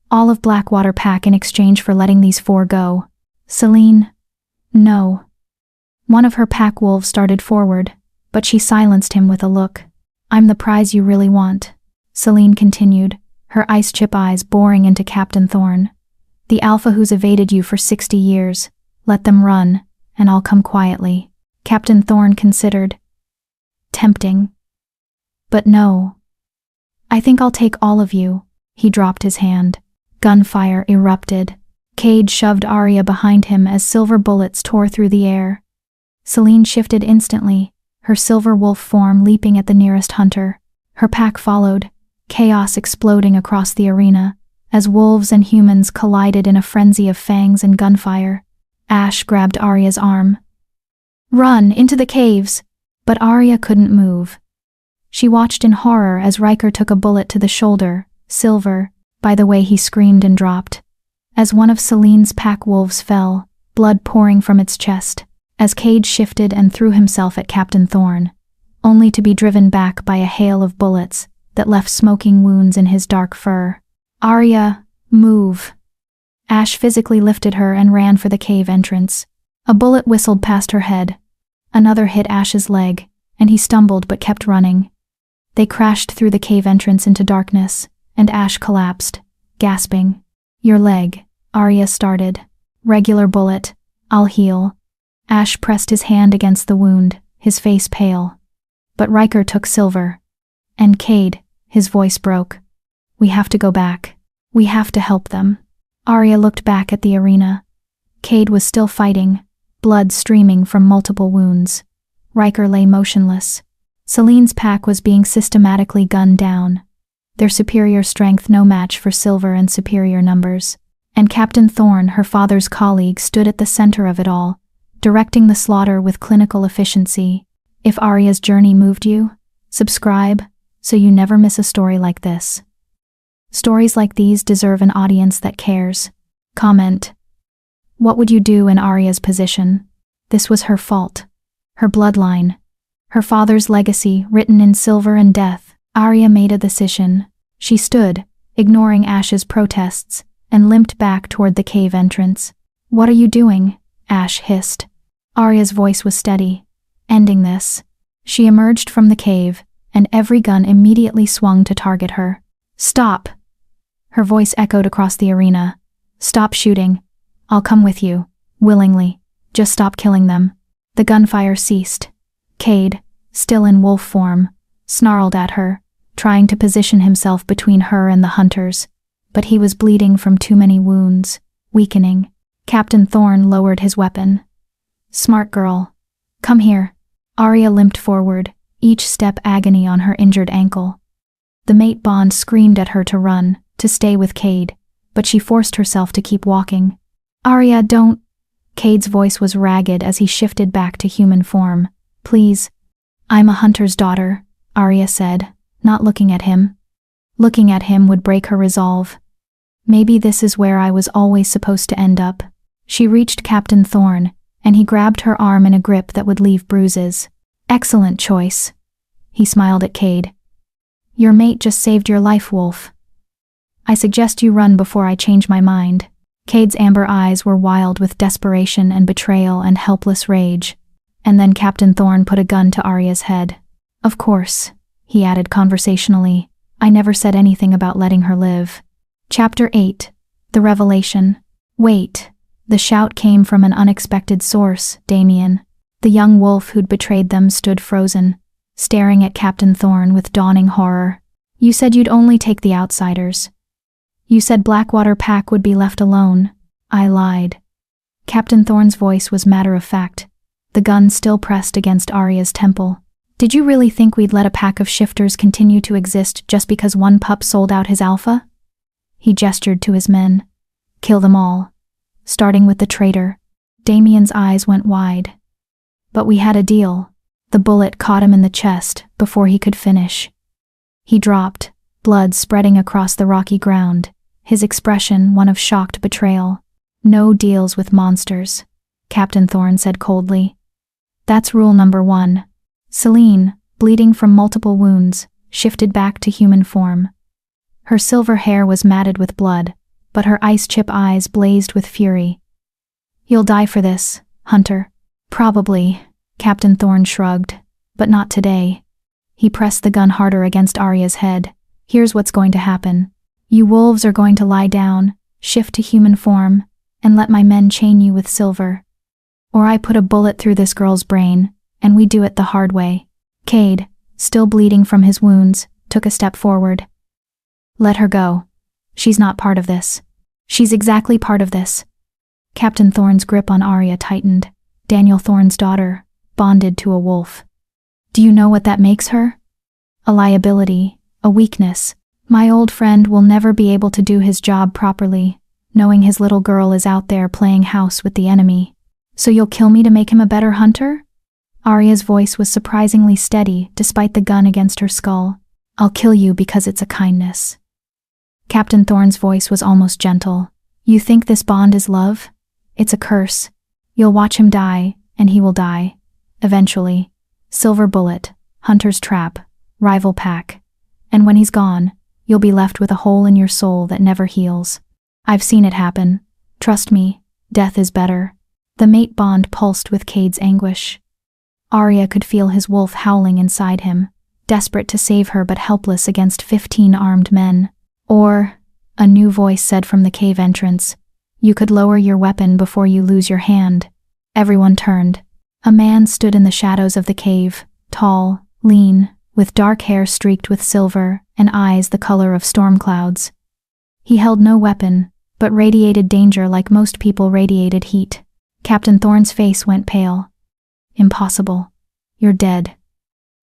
All of Blackwater Pack in exchange for letting these 4 go." "Celine, no." One of her pack wolves started forward, but she silenced him with a look. "I'm the prize you really want," Celine continued, her ice chip eyes boring into Captain Thorne. "The alpha who's evaded you for 60 years. Let them run, and I'll come quietly." Captain Thorne considered. Tempting. "But no. I think I'll take all of you." He dropped his hand. Gunfire erupted. Cade shoved Arya behind him as silver bullets tore through the air. Celine shifted instantly, her silver wolf form leaping at the nearest hunter. Her pack followed, chaos exploding across the arena, as wolves and humans collided in a frenzy of fangs and gunfire. Ash grabbed Arya's arm. "Run, into the caves!" But Arya couldn't move. She watched in horror as Riker took a bullet to the shoulder, silver, by the way he screamed and dropped. As one of Celine's pack wolves fell, blood pouring from its chest, as Cade shifted and threw himself at Captain Thorne, only to be driven back by a hail of bullets that left smoking wounds in his dark fur. "Arya, move." Ash physically lifted her and ran for the cave entrance. A bullet whistled past her head. Another hit Ash's leg, and he stumbled but kept running. They crashed through the cave entrance into darkness, and Ash collapsed, gasping. "Your leg," Arya started. "Regular bullet. I'll heal." Ash pressed his hand against the wound, his face pale. But Riker took silver. "And Cade," his voice broke. "We have to go back. We have to help them." Arya looked back at the arena. Cade was still fighting, blood streaming from multiple wounds. Riker lay motionless. Celine's pack was being systematically gunned down. Their superior strength no match for silver and superior numbers. And Captain Thorne, her father's colleague, stood at the center of it all, directing the slaughter with clinical efficiency. If Arya's journey moved you, subscribe so you never miss a story like this. Stories like these deserve an audience that cares. Comment. What would you do in Arya's position? This was her fault. Her bloodline. Her father's legacy written in silver and death. Arya made a decision. She stood, ignoring Ash's protests, and limped back toward the cave entrance. "What are you doing?" Ash hissed. Arya's voice was steady. "Ending this." She emerged from the cave, and every gun immediately swung to target her. "Stop!" Her voice echoed across the arena. "Stop shooting. I'll come with you, willingly. Just stop killing them." The gunfire ceased. Cade, still in wolf form, snarled at her, trying to position himself between her and the hunters. But he was bleeding from too many wounds, weakening. Captain Thorne lowered his weapon. "Smart girl. Come here." Arya limped forward, each step agony on her injured ankle. The mate bond screamed at her to run, to stay with Cade, but she forced herself to keep walking. "Arya, don't." Cade's voice was ragged as he shifted back to human form. "Please." "I'm a hunter's daughter," Arya said, not looking at him. Looking at him would break her resolve. "Maybe this is where I was always supposed to end up." She reached Captain Thorne, and he grabbed her arm in a grip that would leave bruises. "Excellent choice." He smiled at Cade. "Your mate just saved your life, Wolf." I suggest you run before I change my mind." Cade's amber eyes were wild with desperation and betrayal and helpless rage. And then Captain Thorne put a gun to Arya's head. "Of course," he added conversationally. "I never said anything about letting her live." Chapter 8. The Revelation. "Wait." The shout came from an unexpected source, Damien. The young wolf who'd betrayed them stood frozen, staring at Captain Thorne with dawning horror. "You said you'd only take the outsiders. You said Blackwater Pack would be left alone." "I lied." Captain Thorne's voice was matter-of-fact, the gun still pressed against Arya's temple. "Did you really think we'd let a pack of shifters continue to exist just because one pup sold out his alpha?" He gestured to his men. "Kill them all, starting with the traitor." Damien's eyes went wide. "But we had a deal." The bullet caught him in the chest before he could finish. He dropped, blood spreading across the rocky ground, his expression one of shocked betrayal. "No deals with monsters," Captain Thorne said coldly. "That's rule number 1. Celine, bleeding from multiple wounds, shifted back to human form. Her silver hair was matted with blood, but her ice-chip eyes blazed with fury. "You'll die for this, Hunter." "Probably," Captain Thorne shrugged, "but not today." He pressed the gun harder against Arya's head. "Here's what's going to happen. You wolves are going to lie down, shift to human form, and let my men chain you with silver. Or I put a bullet through this girl's brain, and we do it the hard way." Cade, still bleeding from his wounds, took a step forward. "Let her go. She's not part of this." "She's exactly part of this." Captain Thorne's grip on Arya tightened. Daniel Thorne's daughter, bonded to a wolf. "Do you know what that makes her? A liability, a weakness. My old friend will never be able to do his job properly, knowing his little girl is out there playing house with the enemy. So you'll kill me to make him a better hunter?" Arya's voice was surprisingly steady despite the gun against her skull. "I'll kill you because it's a kindness." Captain Thorne's voice was almost gentle. "You think this bond is love? It's a curse. You'll watch him die, and he will die. Eventually. Silver bullet, hunter's trap, rival pack. And when he's gone, you'll be left with a hole in your soul that never heals. I've seen it happen. Trust me, death is better." The mate bond pulsed with Cade's anguish. Arya could feel his wolf howling inside him, desperate to save her but helpless against 15 armed men. "Or," a new voice said from the cave entrance, "you could lower your weapon before you lose your hand." Everyone turned. A man stood in the shadows of the cave, tall, lean, with dark hair streaked with silver and eyes the color of storm clouds. He held no weapon, but radiated danger like most people radiated heat. Captain Thorne's face went pale. "Impossible. You're dead.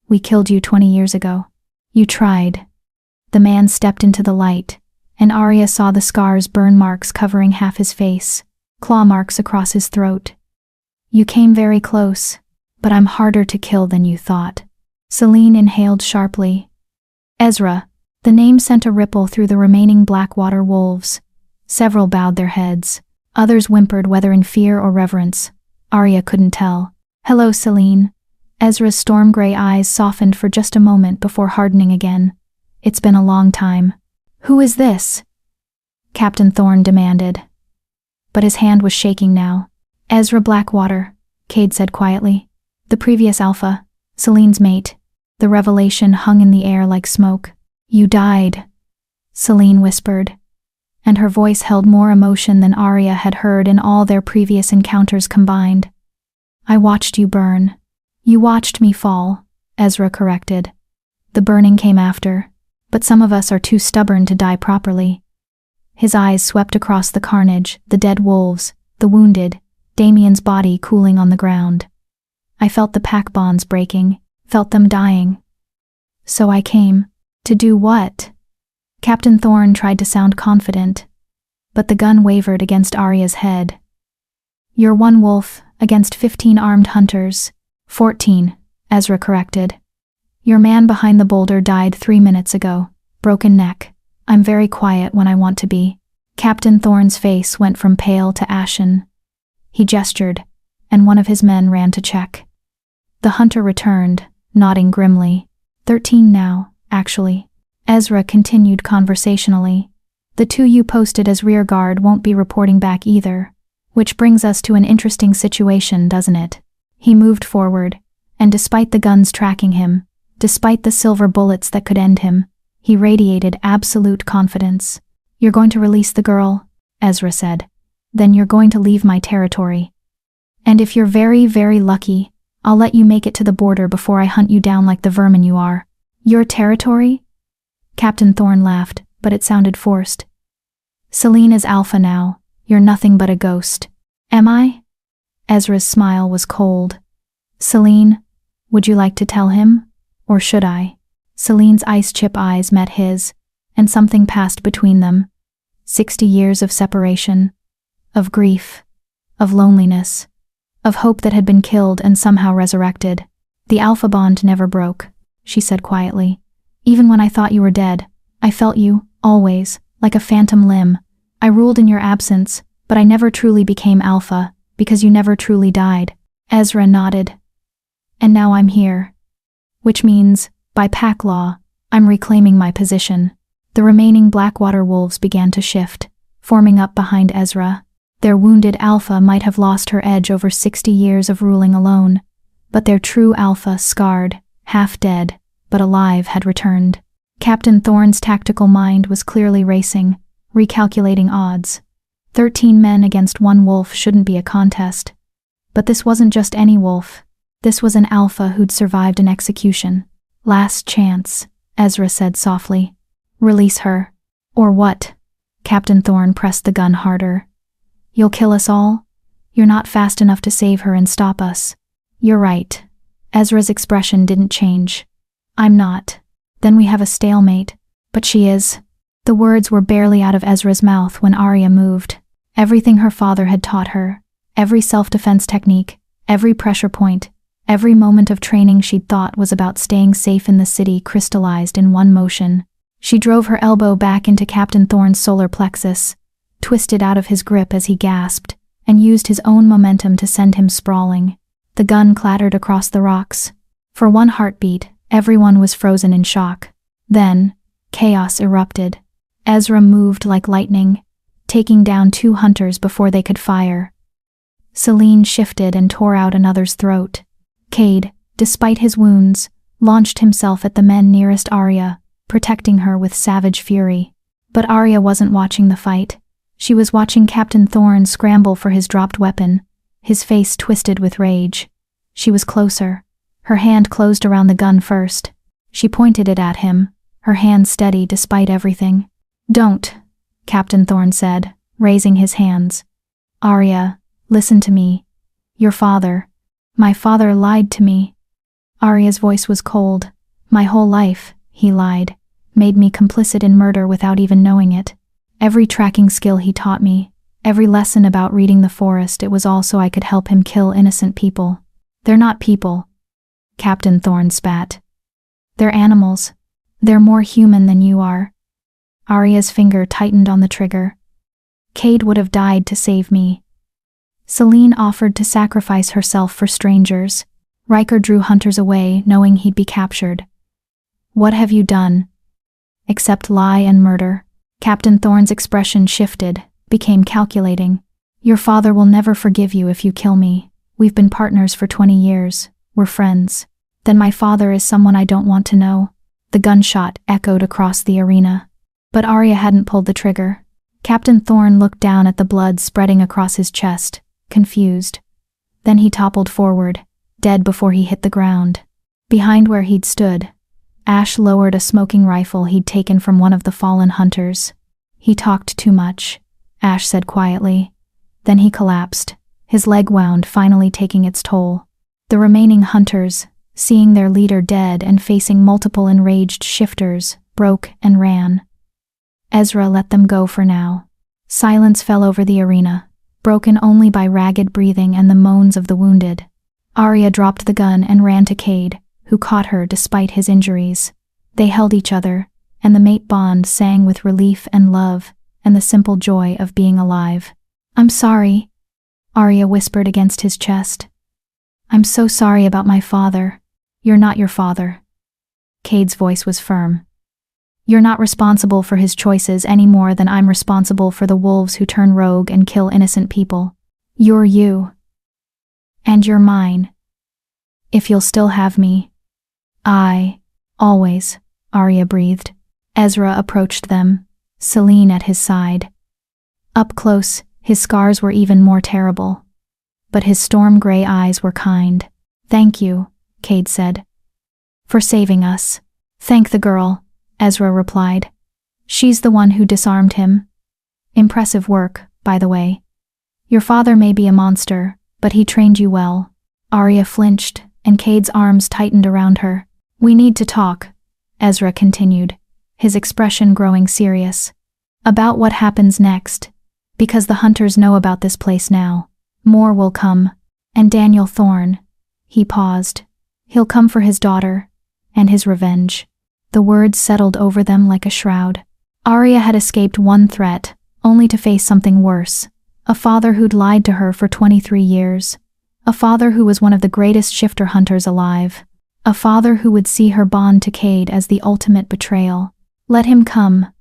We killed you 20 years ago. You tried." The man stepped into the light, and Arya saw the scars, burn marks covering half his face, claw marks across his throat. "You came very close, but I'm harder to kill than you thought." Celine inhaled sharply. "Ezra." The name sent a ripple through the remaining Blackwater wolves. Several bowed their heads. Others whimpered, whether in fear or reverence. Arya couldn't tell. "Hello, Celine." Ezra's storm-gray eyes softened for just a moment before hardening again. "It's been a long time." "Who is this?" Captain Thorne demanded. But his hand was shaking now. "Ezra Blackwater," Cade said quietly. "The previous alpha, Celine's mate." The revelation hung in the air like smoke. "You died," Celine whispered, and her voice held more emotion than Arya had heard in all their previous encounters combined. "I watched you burn." "You watched me fall," Ezra corrected. "The burning came after, but some of us are too stubborn to die properly." His eyes swept across the carnage, the dead wolves, the wounded, Damien's body cooling on the ground. "I felt the pack bonds breaking, felt them dying. So I came." "To do what?" Captain Thorne tried to sound confident, but the gun wavered against Arya's head. "You're one wolf against 15 armed hunters." 14, Ezra corrected. "Your man behind the boulder died 3 minutes ago. Broken neck. I'm very quiet when I want to be." Captain Thorne's face went from pale to ashen. He gestured, and one of his men ran to check. The hunter returned, nodding grimly. 13 now, actually. Ezra continued conversationally. The two you posted as rear guard won't be reporting back either. Which brings us to an interesting situation, doesn't it? He moved forward, and despite the guns tracking him, despite the silver bullets that could end him, he radiated absolute confidence. "You're going to release the girl," Ezra said. "Then you're going to leave my territory. And if you're very, very lucky, I'll let you make it to the border before I hunt you down like the vermin you are." "Your territory?" Captain Thorne laughed, but it sounded forced. "Celine is Alpha now. You're nothing but a ghost." "Am I?" Ezra's smile was cold. "Celine, would you like to tell him? Or should I?" Celine's ice chip eyes met his, and something passed between them. 60 years of separation, of grief, of loneliness, of hope that had been killed and somehow resurrected. "The Alpha bond never broke," she said quietly. "Even when I thought you were dead, I felt you, always, like a phantom limb. I ruled in your absence, but I never truly became Alpha, because you never truly died." Ezra nodded. "And now I'm here. Which means, by pack law, I'm reclaiming my position." The remaining Blackwater wolves began to shift, forming up behind Ezra. Their wounded Alpha might have lost her edge over 60 years of ruling alone, but their true Alpha, scarred, half dead, but alive, had returned. Captain Thorne's tactical mind was clearly racing, recalculating odds. 13 men against 1 wolf shouldn't be a contest. But this wasn't just any wolf. This was an Alpha who'd survived an execution. "Last chance," Ezra said softly. "Release her." "Or what?" Captain Thorne pressed the gun harder. "You'll kill us all? You're not fast enough to save her and stop us." "You're right." Ezra's expression didn't change. "I'm not." "Then we have a stalemate." "But she is." The words were barely out of Ezra's mouth when Arya moved. Everything her father had taught her, every self-defense technique, every pressure point, every moment of training she'd thought was about staying safe in the city, crystallized in one motion. She drove her elbow back into Captain Thorne's solar plexus, twisted out of his grip as he gasped, and used his own momentum to send him sprawling. The gun clattered across the rocks. For one heartbeat, everyone was frozen in shock. Then, chaos erupted. Ezra moved like lightning, taking down 2 hunters before they could fire. Celine shifted and tore out another's throat. Cade, despite his wounds, launched himself at the men nearest Arya, protecting her with savage fury. But Arya wasn't watching the fight. She was watching Captain Thorne scramble for his dropped weapon, his face twisted with rage. She was closer. Her hand closed around the gun first. She pointed it at him, her hand steady despite everything. "Don't," Captain Thorne said, raising his hands. "Arya, listen to me. Your father. My father lied to me." Arya's voice was cold. "My whole life, he lied. Made me complicit in murder without even knowing it. Every tracking skill he taught me, every lesson about reading the forest, it was all so I could help him kill innocent people. They're not people." Captain Thorne spat. "They're animals. They're more human than you are." Arya's finger tightened on the trigger. "Cade would have died to save me." Celine offered to sacrifice herself for strangers. Riker drew hunters away, knowing he'd be captured. "What have you done?" "Except lie and murder." Captain Thorne's expression shifted, became calculating. "Your father will never forgive you if you kill me. We've been partners for 20 years. We're friends. Then my father is someone I don't want to know." The gunshot echoed across the arena. But Arya hadn't pulled the trigger. Captain Thorne looked down at the blood spreading across his chest, confused. Then he toppled forward, dead before he hit the ground. Behind where he'd stood, Ash lowered a smoking rifle he'd taken from one of the fallen hunters. "He talked too much," Ash said quietly. Then he collapsed, his leg wound, finally taking its toll. The remaining hunters, seeing their leader dead and facing multiple enraged shifters, broke and ran. Ezra let them go for now. Silence fell over the arena, broken only by ragged breathing and the moans of the wounded. Arya dropped the gun and ran to Cade, who caught her despite his injuries. They held each other, and the mate bond sang with relief and love, and the simple joy of being alive. "I'm sorry," Arya whispered against his chest. "I'm so sorry about my father." "You're not your father." Cade's voice was firm. You're not responsible for his choices any more than I'm responsible for the wolves who turn rogue and kill innocent people. You're you. And you're mine. If you'll still have me. Always, Arya breathed. Ezra approached them, Selene at his side. Up close, his scars were even more terrible. But his storm-gray eyes were kind. Thank you, Cade said. For saving us. Thank the girl, Ezra replied. She's the one who disarmed him. Impressive work, by the way. Your father may be a monster, but he trained you well. Arya flinched, and Cade's arms tightened around her. We need to talk, Ezra continued, his expression growing serious. About what happens next, because the hunters know about this place now. More will come. And Daniel Thorne. He paused. He'll come for his daughter, and his revenge. The words settled over them like a shroud. Arya had escaped one threat, only to face something worse. A father who'd lied to her for 23 years. A father who was one of the greatest shifter hunters alive. A father who would see her bond to Cade as the ultimate betrayal. Let him come,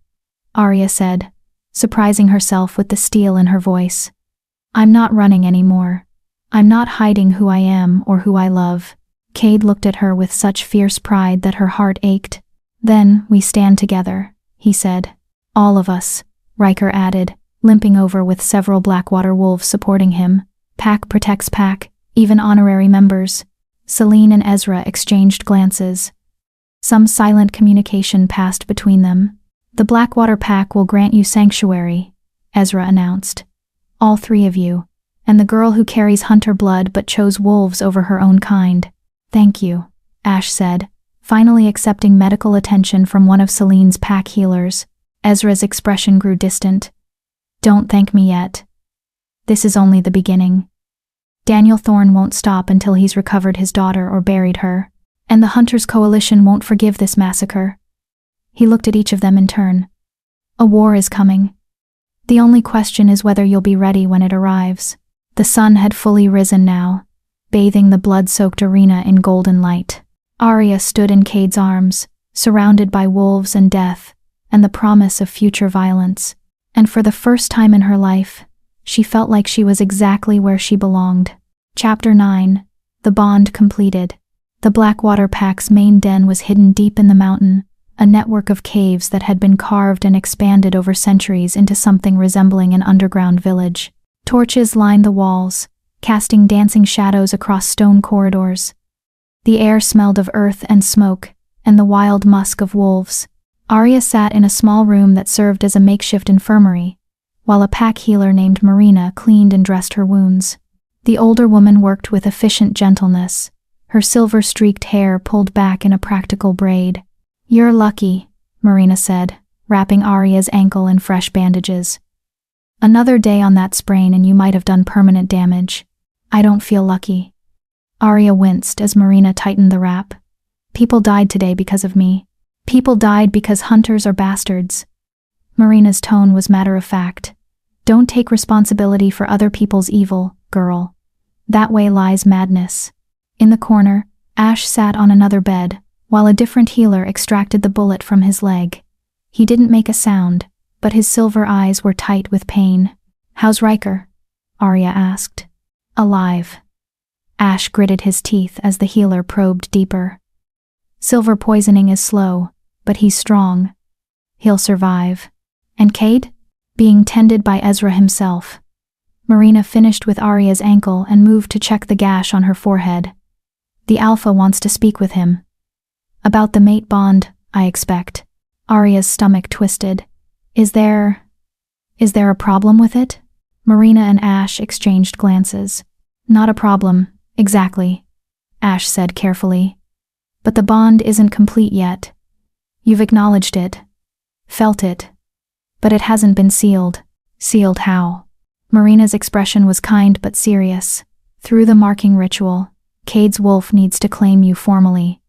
Arya said, surprising herself with the steel in her voice. I'm not running anymore. I'm not hiding who I am or who I love. Cade looked at her with such fierce pride that her heart ached. Then we stand together, he said. All of us, Riker added, limping over with several Blackwater wolves supporting him. Pack protects pack, even honorary members. Selene and Ezra exchanged glances. Some silent communication passed between them. The Blackwater pack will grant you sanctuary, Ezra announced. All three of you, and the girl who carries hunter blood but chose wolves over her own kind. Thank you, Ash said, finally accepting medical attention from one of Selene's pack healers. Ezra's expression grew distant. Don't thank me yet. This is only the beginning. Daniel Thorne won't stop until he's recovered his daughter or buried her, and the Hunters' Coalition won't forgive this massacre. He looked at each of them in turn. A war is coming. The only question is whether you'll be ready when it arrives. The sun had fully risen now, bathing the blood-soaked arena in golden light. Arya stood in Cade's arms, surrounded by wolves and death, and the promise of future violence. And for the first time in her life, she felt like she was exactly where she belonged. Chapter 9. The Bond Completed. The Blackwater Pack's main den was hidden deep in the mountain, a network of caves that had been carved and expanded over centuries into something resembling an underground village. Torches lined the walls, casting dancing shadows across stone corridors. The air smelled of earth and smoke, and the wild musk of wolves. Arya sat in a small room that served as a makeshift infirmary, while a pack healer named Marina cleaned and dressed her wounds. The older woman worked with efficient gentleness, her silver-streaked hair pulled back in a practical braid. You're lucky, Marina said, wrapping Arya's ankle in fresh bandages. Another day on that sprain and you might have done permanent damage. I don't feel lucky. Arya winced as Marina tightened the wrap. People died today because of me. People died because hunters are bastards. Marina's tone was matter-of-fact. Don't take responsibility for other people's evil, girl. That way lies madness. In the corner, Ash sat on another bed, while a different healer extracted the bullet from his leg. He didn't make a sound, but his silver eyes were tight with pain. How's Riker? Arya asked. Alive. Ash gritted his teeth as the healer probed deeper. Silver poisoning is slow, but he's strong. He'll survive. And Cade? Being tended by Ezra himself. Marina finished with Arya's ankle and moved to check the gash on her forehead. The Alpha wants to speak with him. About the mate bond, I expect. Arya's stomach twisted. Is there a problem with it? Marina and Ash exchanged glances. Not a problem, exactly, Ash said carefully. But the bond isn't complete yet. You've acknowledged it, felt it, but it hasn't been sealed. Sealed how? Marina's expression was kind but serious. Through the marking ritual, Cade's wolf needs to claim you formally.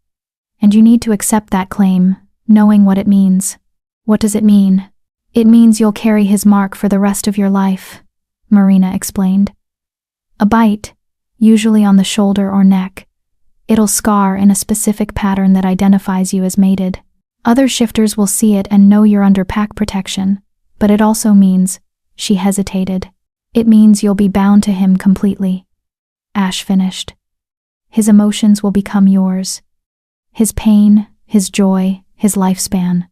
And you need to accept that claim, knowing what it means. What does it mean? It means you'll carry his mark for the rest of your life, Marina explained. A bite, usually on the shoulder or neck. It'll scar in a specific pattern that identifies you as mated. Other shifters will see it and know you're under pack protection, but it also means," she hesitated, "it means you'll be bound to him completely." Ash finished. "His emotions will become yours. His pain, his joy, his lifespan."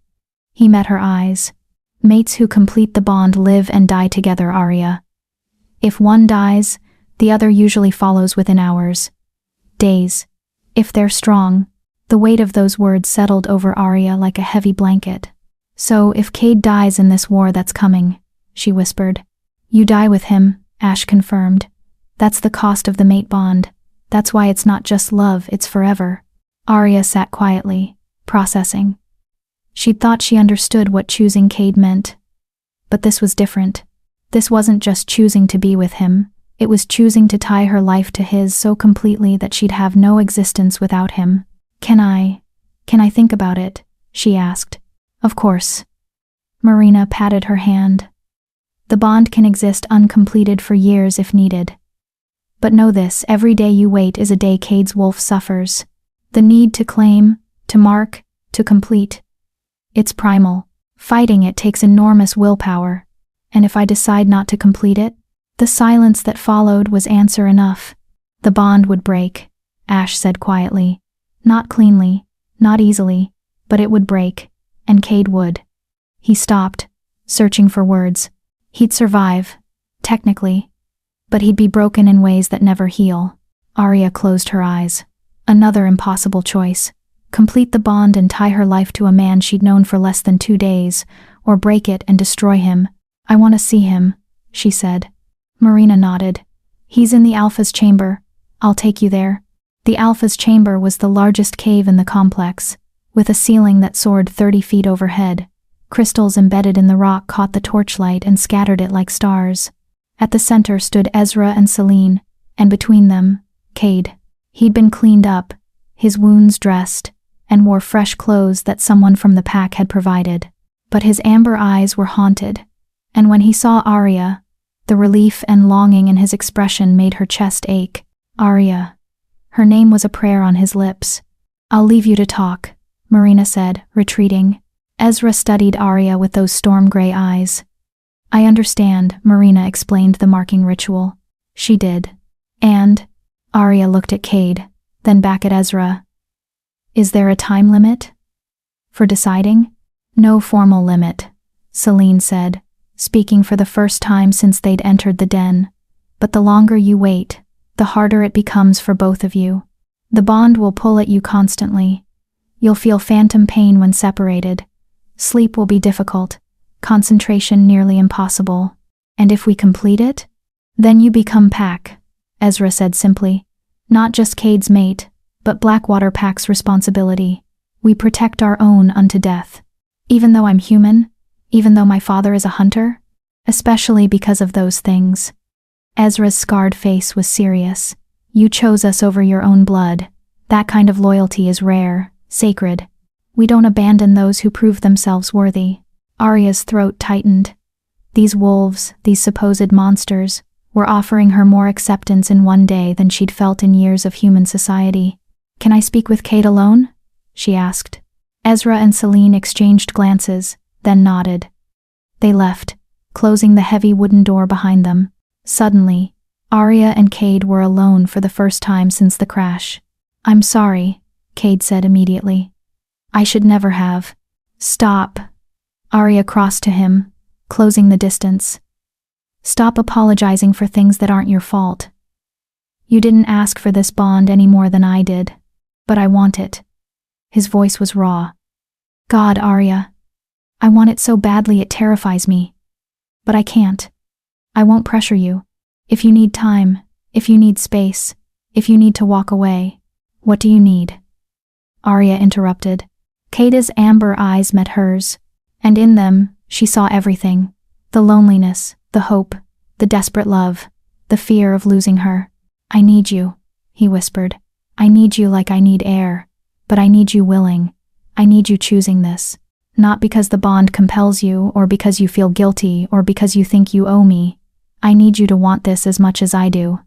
He met her eyes. "Mates who complete the bond live and die together, Arya. If one dies, the other usually follows within hours. Days. If they're strong." The weight of those words settled over Arya like a heavy blanket. "So, if Cade dies in this war that's coming," she whispered. "You die with him," Ash confirmed. "That's the cost of the mate bond. That's why it's not just love, it's forever." Arya sat quietly, processing. She'd thought she understood what choosing Cade meant. But this was different. This wasn't just choosing to be with him, it was choosing to tie her life to his so completely that she'd have no existence without him. Can I think about it?" she asked. "Of course." Marina patted her hand. "The bond can exist uncompleted for years if needed. But know this, every day you wait is a day Cade's wolf suffers. The need to claim, to mark, to complete. It's primal. Fighting it takes enormous willpower. And if I decide not to complete it?" The silence that followed was answer enough. "The bond would break," Ash said quietly. "Not cleanly, not easily, but it would break, and Cade would." He stopped, searching for words. He'd survive, technically, but he'd be broken in ways that never heal. Arya closed her eyes. Another impossible choice. Complete the bond and tie her life to a man she'd known for less than 2 days, or break it and destroy him. "I want to see him," she said. Marina nodded. "He's in the Alpha's chamber. I'll take you there." The Alpha's chamber was the largest cave in the complex, with a ceiling that soared 30 feet overhead. Crystals embedded in the rock caught the torchlight and scattered it like stars. At the center stood Ezra and Selene, and between them, Cade. He'd been cleaned up, his wounds dressed, and wore fresh clothes that someone from the pack had provided. But his amber eyes were haunted, and when he saw Arya, the relief and longing in his expression made her chest ache. Arya. Her name was a prayer on his lips. "I'll leave you to talk," Marina said, retreating. Ezra studied Arya with those storm-gray eyes. "I understand," Marina explained the marking ritual. She did. "And?" Arya looked at Cade, then back at Ezra. "Is there a time limit for deciding?" "No formal limit," Selene said, speaking for the first time since they'd entered the den. "But the longer you wait, the harder it becomes for both of you. The bond will pull at you constantly. You'll feel phantom pain when separated. Sleep will be difficult, concentration nearly impossible. And if we complete it? Then you become pack," Ezra said simply. "Not just Cade's mate, but Blackwater Pack's responsibility. We protect our own unto death. Even though I'm human, even though my father is a hunter, especially because of those things." Ezra's scarred face was serious. "You chose us over your own blood. That kind of loyalty is rare, sacred. We don't abandon those who prove themselves worthy." Arya's throat tightened. These wolves, these supposed monsters, were offering her more acceptance in one day than she'd felt in years of human society. "Can I speak with Cade alone?" she asked. Ezra and Selene exchanged glances, then nodded. They left, closing the heavy wooden door behind them. Suddenly, Arya and Cade were alone for the first time since the crash. "I'm sorry," Cade said immediately. "I should never have." "Stop." Arya crossed to him, closing the distance. "Stop apologizing for things that aren't your fault. You didn't ask for this bond any more than I did, but I want it." His voice was raw. "God, Arya. I want it so badly it terrifies me. But I can't. I won't pressure you. If you need time, if you need space, if you need to walk away, what do you need?" Arya interrupted. Cade's amber eyes met hers, and in them, she saw everything. The loneliness, the hope, the desperate love, the fear of losing her. "I need you," he whispered. "I need you like I need air, but I need you willing. I need you choosing this. Not because the bond compels you, or because you feel guilty, or because you think you owe me. I need you to want this as much as I do."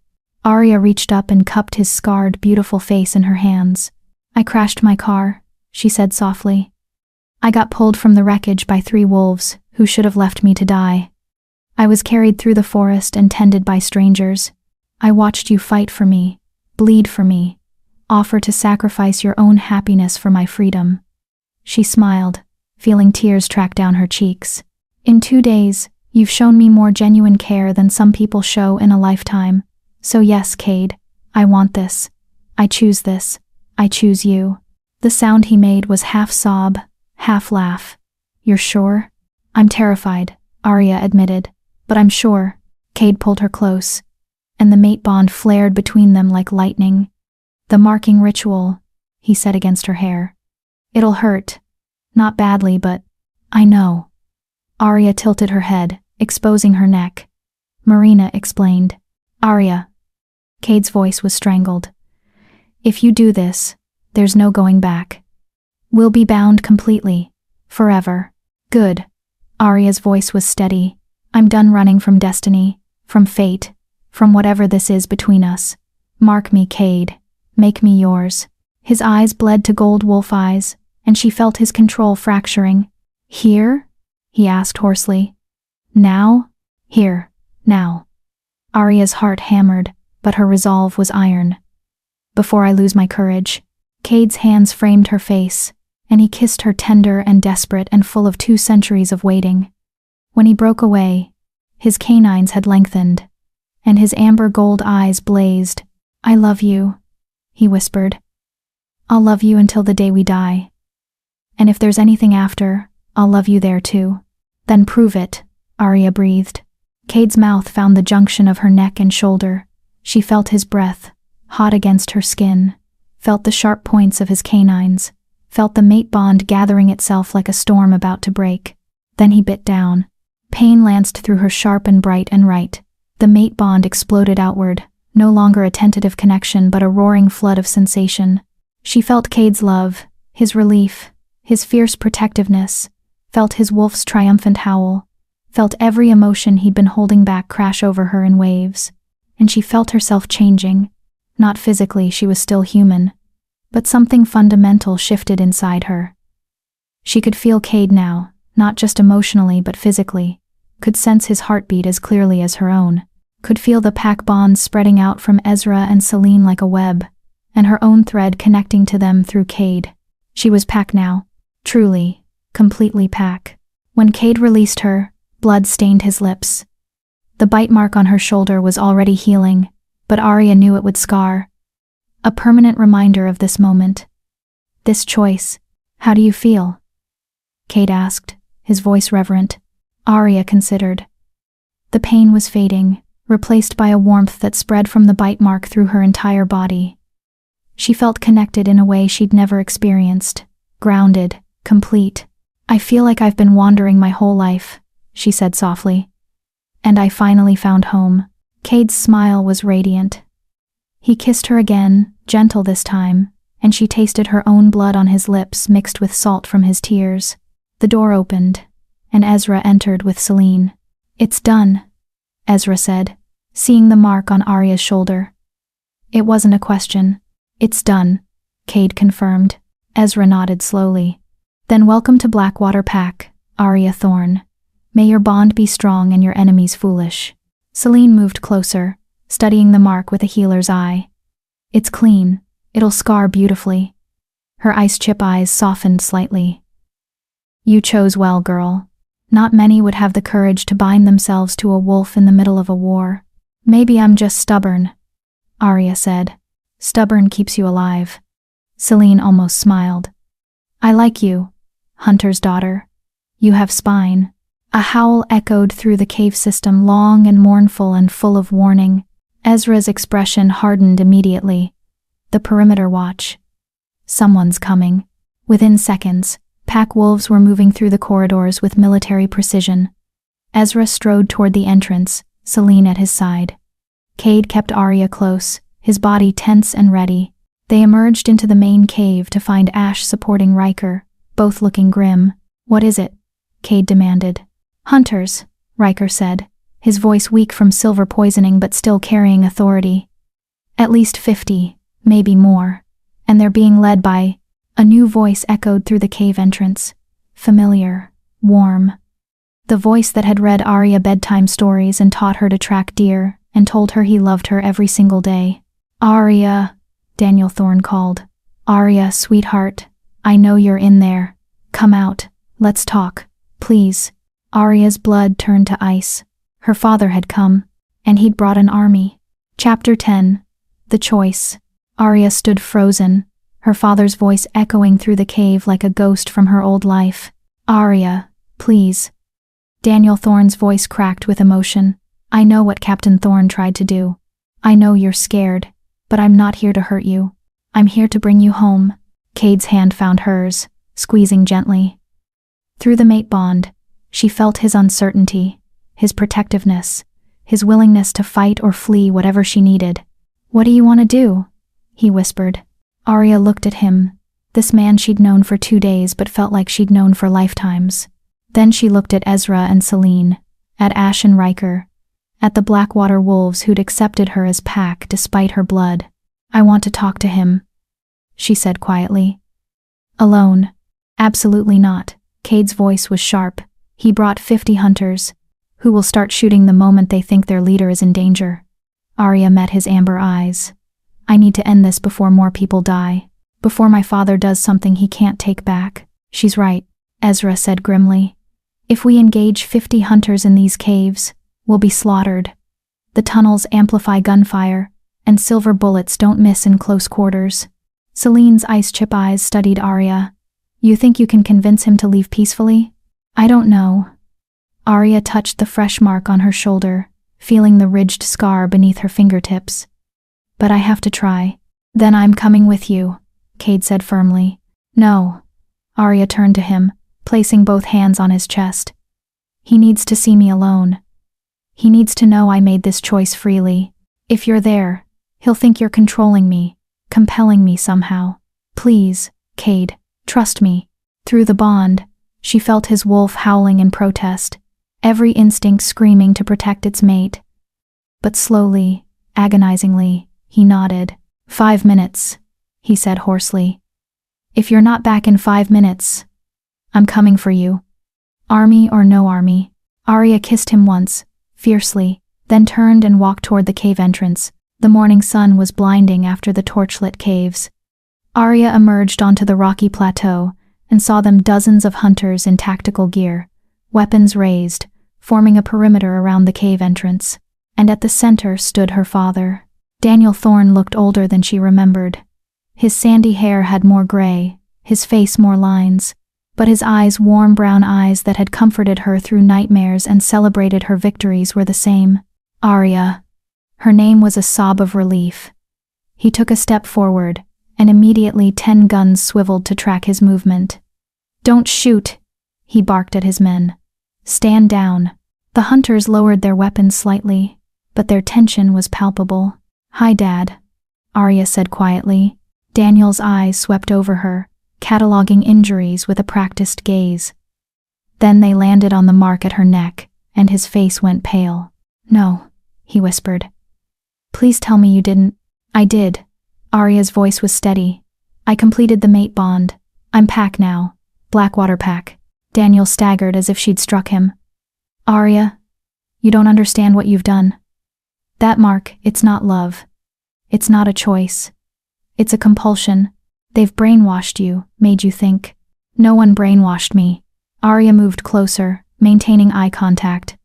Arya reached up and cupped his scarred, beautiful face in her hands. "I crashed my car," she said softly. I got pulled from the wreckage by 3 wolves, who should have left me to die. I was carried through the forest and tended by strangers. I watched you fight for me, bleed for me, offer to sacrifice your own happiness for my freedom." She smiled, feeling tears track down her cheeks. "In 2 days, you've shown me more genuine care than some people show in a lifetime. So yes, Cade, I want this. I choose this. I choose you." The sound he made was half sob, half laugh. "You're sure?" "I'm terrified," Arya admitted, "but I'm sure." Cade pulled her close, and the mate bond flared between them like lightning. "The marking ritual," he said against her hair. "It'll hurt. Not badly, but I know." Arya tilted her head, exposing her neck. Marina explained. "Arya." Cade's voice was strangled. "If you do this, there's no going back. We'll be bound completely, forever." "Good." Arya's voice was steady. "I'm done running from destiny, from fate, from whatever this is between us. Mark me, Cade. Make me yours." His eyes bled to gold wolf eyes, and she felt his control fracturing. "Here?" he asked hoarsely. "Now?" "Here, now." Arya's heart hammered, but her resolve was iron. "Before I lose my courage." Cade's hands framed her face, and he kissed her tender and desperate and full of 2 centuries of waiting. When he broke away, his canines had lengthened, and his amber gold eyes blazed. "I love you," he whispered. "I'll love you until the day we die. And if there's anything after, I'll love you there too." "Then prove it," Arya breathed. Cade's mouth found the junction of her neck and shoulder. She felt his breath, hot against her skin, felt the sharp points of his canines, felt the mate bond gathering itself like a storm about to break. Then he bit down. Pain lanced through her sharp and bright and right. The mate bond exploded outward, no longer a tentative connection but a roaring flood of sensation. She felt Cade's love, his relief, his fierce protectiveness, felt his wolf's triumphant howl, felt every emotion he'd been holding back crash over her in waves. And she felt herself changing. Not physically, she was still human, but something fundamental shifted inside her. She could feel Cade now, not just emotionally but physically, could sense his heartbeat as clearly as her own, could feel the pack bonds spreading out from Ezra and Celine like a web, and her own thread connecting to them through Cade. She was pack now, truly, completely pack. When Cade released her, blood stained his lips. The bite mark on her shoulder was already healing, but Arya knew it would scar. A permanent reminder of this moment. This choice. "How do you feel?" Cade asked, his voice reverent. Arya considered. The pain was fading, replaced by a warmth that spread from the bite mark through her entire body. She felt connected in a way she'd never experienced, grounded, complete. "I feel like I've been wandering my whole life," she said softly. "And I finally found home." Cade's smile was radiant. He kissed her again, gentle this time, and she tasted her own blood on his lips mixed with salt from his tears. The door opened, and Ezra entered with Celine. "It's done," Ezra said, seeing the mark on Arya's shoulder. It wasn't a question. "It's done," Cade confirmed. Ezra nodded slowly. "Then welcome to Blackwater Pack, Arya Thorne. May your bond be strong and your enemies foolish." Celine moved closer, studying the mark with a healer's eye. "It's clean. It'll scar beautifully." Her ice chip eyes softened slightly. "You chose well, girl. Not many would have the courage to bind themselves to a wolf in the middle of a war." "Maybe I'm just stubborn," Arya said. "Stubborn keeps you alive." Celine almost smiled. "I like you, hunter's daughter. You have spine." A howl echoed through the cave system, long and mournful and full of warning. Ezra's expression hardened immediately. The perimeter watch. Someone's coming. Within seconds, pack wolves were moving through the corridors with military precision. Ezra strode toward the entrance, Celine at his side. Cade kept Arya close, his body tense and ready. They emerged into the main cave to find Ash supporting Riker, both looking grim. "What is it?" Cade demanded. "Hunters," Riker said, his voice weak from silver poisoning but still carrying authority. "At least 50, maybe more, and they're being led by—" A new voice echoed through the cave entrance. familiar, warm. The voice that had read Arya bedtime stories and taught her to track deer and told her he loved her every single day. "Arya," Daniel Thorne called. "Arya, sweetheart, I know you're in there. Come out, let's talk, please." Arya's blood turned to ice. Her father had come, and he'd brought an army. Chapter 10. The Choice. Arya stood frozen, her father's voice echoing through the cave like a ghost from her old life. "Arya, please." Daniel Thorne's voice cracked with emotion. "I know what Captain Thorne tried to do. I know you're scared, but I'm not here to hurt you. I'm here to bring you home." Cade's hand found hers, squeezing gently. Through the mate bond, she felt his uncertainty, his protectiveness, his willingness to fight or flee whatever she needed. "What do you want to do?" he whispered. Arya looked at him, this man she'd known for 2 days but felt like she'd known for lifetimes. Then she looked at Ezra and Celine, at Ash and Riker, at the Blackwater wolves who'd accepted her as pack despite her blood. "I want to talk to him," she said quietly. "Alone?" "Absolutely not." Cade's voice was sharp. "He brought 50 hunters, who will start shooting the moment they think their leader is in danger." Arya met his amber eyes. "I need to end this before more people die, before my father does something he can't take back." "She's right," Ezra said grimly. "If we engage 50 hunters in these caves, we'll be slaughtered. The tunnels amplify gunfire, and silver bullets don't miss in close quarters." Celine's ice chip eyes studied Arya. "You think you can convince him to leave peacefully?" "I don't know." Arya touched the fresh mark on her shoulder, feeling the ridged scar beneath her fingertips. "But I have to try." "Then I'm coming with you," Cade said firmly. "No." Arya turned to him, placing both hands on his chest. "He needs to see me alone. He needs to know I made this choice freely. If you're there, he'll think you're controlling me, compelling me somehow. Please, Cade, trust me." Through the bond, she felt his wolf howling in protest, every instinct screaming to protect its mate. But slowly, agonizingly, he nodded. 5 minutes, he said hoarsely. "If you're not back in 5 minutes, I'm coming for you. Army or no army." Arya kissed him once, fiercely, then turned and walked toward the cave entrance. The morning sun was blinding after the torchlit caves. Arya emerged onto the rocky plateau and saw them dozens of hunters in tactical gear, weapons raised, forming a perimeter around the cave entrance. And at the center stood her father. Daniel Thorne looked older than she remembered. His sandy hair had more gray, his face more lines, but his eyes, warm brown eyes that had comforted her through nightmares and celebrated her victories, were the same. "Arya." Her name was a sob of relief. He took a step forward, and immediately 10 guns swiveled to track his movement. "Don't shoot," he barked at his men. "Stand down." The hunters lowered their weapons slightly, but their tension was palpable. "Hi, Dad," Arya said quietly. Daniel's eyes swept over her, cataloging injuries with a practiced gaze. Then they landed on the mark at her neck, and his face went pale. "No," he whispered. "Please tell me you didn't." "I did." Arya's voice was steady. "I completed the mate bond. I'm pack now. Blackwater pack." Daniel staggered as if she'd struck him. "Arya, you don't understand what you've done. That mark, it's not love. It's not a choice. It's a compulsion. They've brainwashed you, made you think." "No one brainwashed me." Arya moved closer, maintaining eye contact.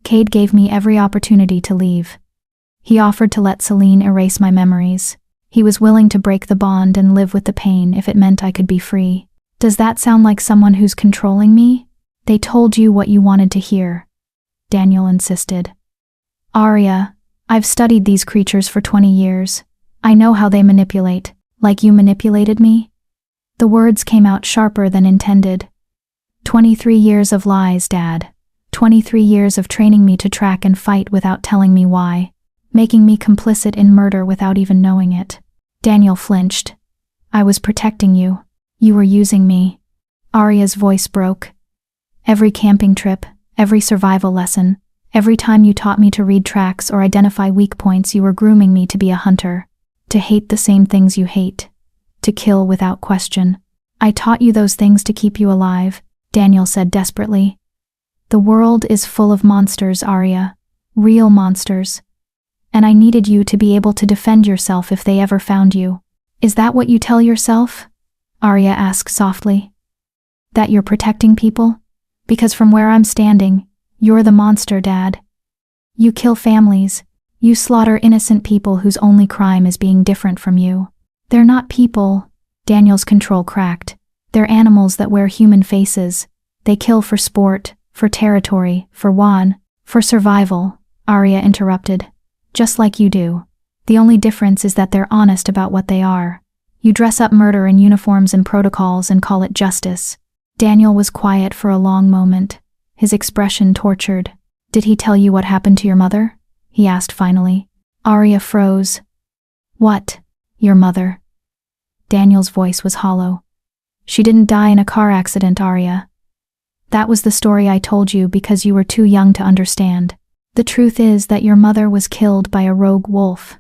"Cade gave me every opportunity to leave. He offered to let Celine erase my memories. He was willing to break the bond and live with the pain if it meant I could be free." "Does that sound like someone who's controlling me?" "They told you what you wanted to hear," Daniel insisted. "Arya, I've studied these creatures for 20 years. I know how they manipulate, like you manipulated me." The words came out sharper than intended. 23 years of lies, Dad. 23 years of training me to track and fight without telling me why, making me complicit in murder without even knowing it." Daniel flinched. "I was protecting you. You were using me." Arya's voice broke. "Every camping trip, every survival lesson, every time you taught me to read tracks or identify weak points, you were grooming me to be a hunter, to hate the same things you hate, to kill without question. I taught you those things to keep you alive, Daniel said desperately. The world is full of monsters, Arya. Real monsters. And I needed you to be able to defend yourself if they ever found you. Is that what you tell yourself? Arya asked softly. That you're protecting people? Because from where I'm standing, you're the monster, Dad. You kill families. You slaughter innocent people whose only crime is being different from you. They're not people. Daniel's control cracked. They're animals that wear human faces. They kill for sport, for territory, for won, for survival, Arya interrupted. Just like you do. The only difference is that they're honest about what they are. You dress up murder in uniforms and protocols and call it justice. Daniel was quiet for a long moment, his expression tortured. Did he tell you what happened to your mother? He asked finally. Arya froze. What? Your mother? Daniel's voice was hollow. She didn't die in a car accident, Arya. That was the story I told you because you were too young to understand. The truth is that your mother was killed by a rogue wolf.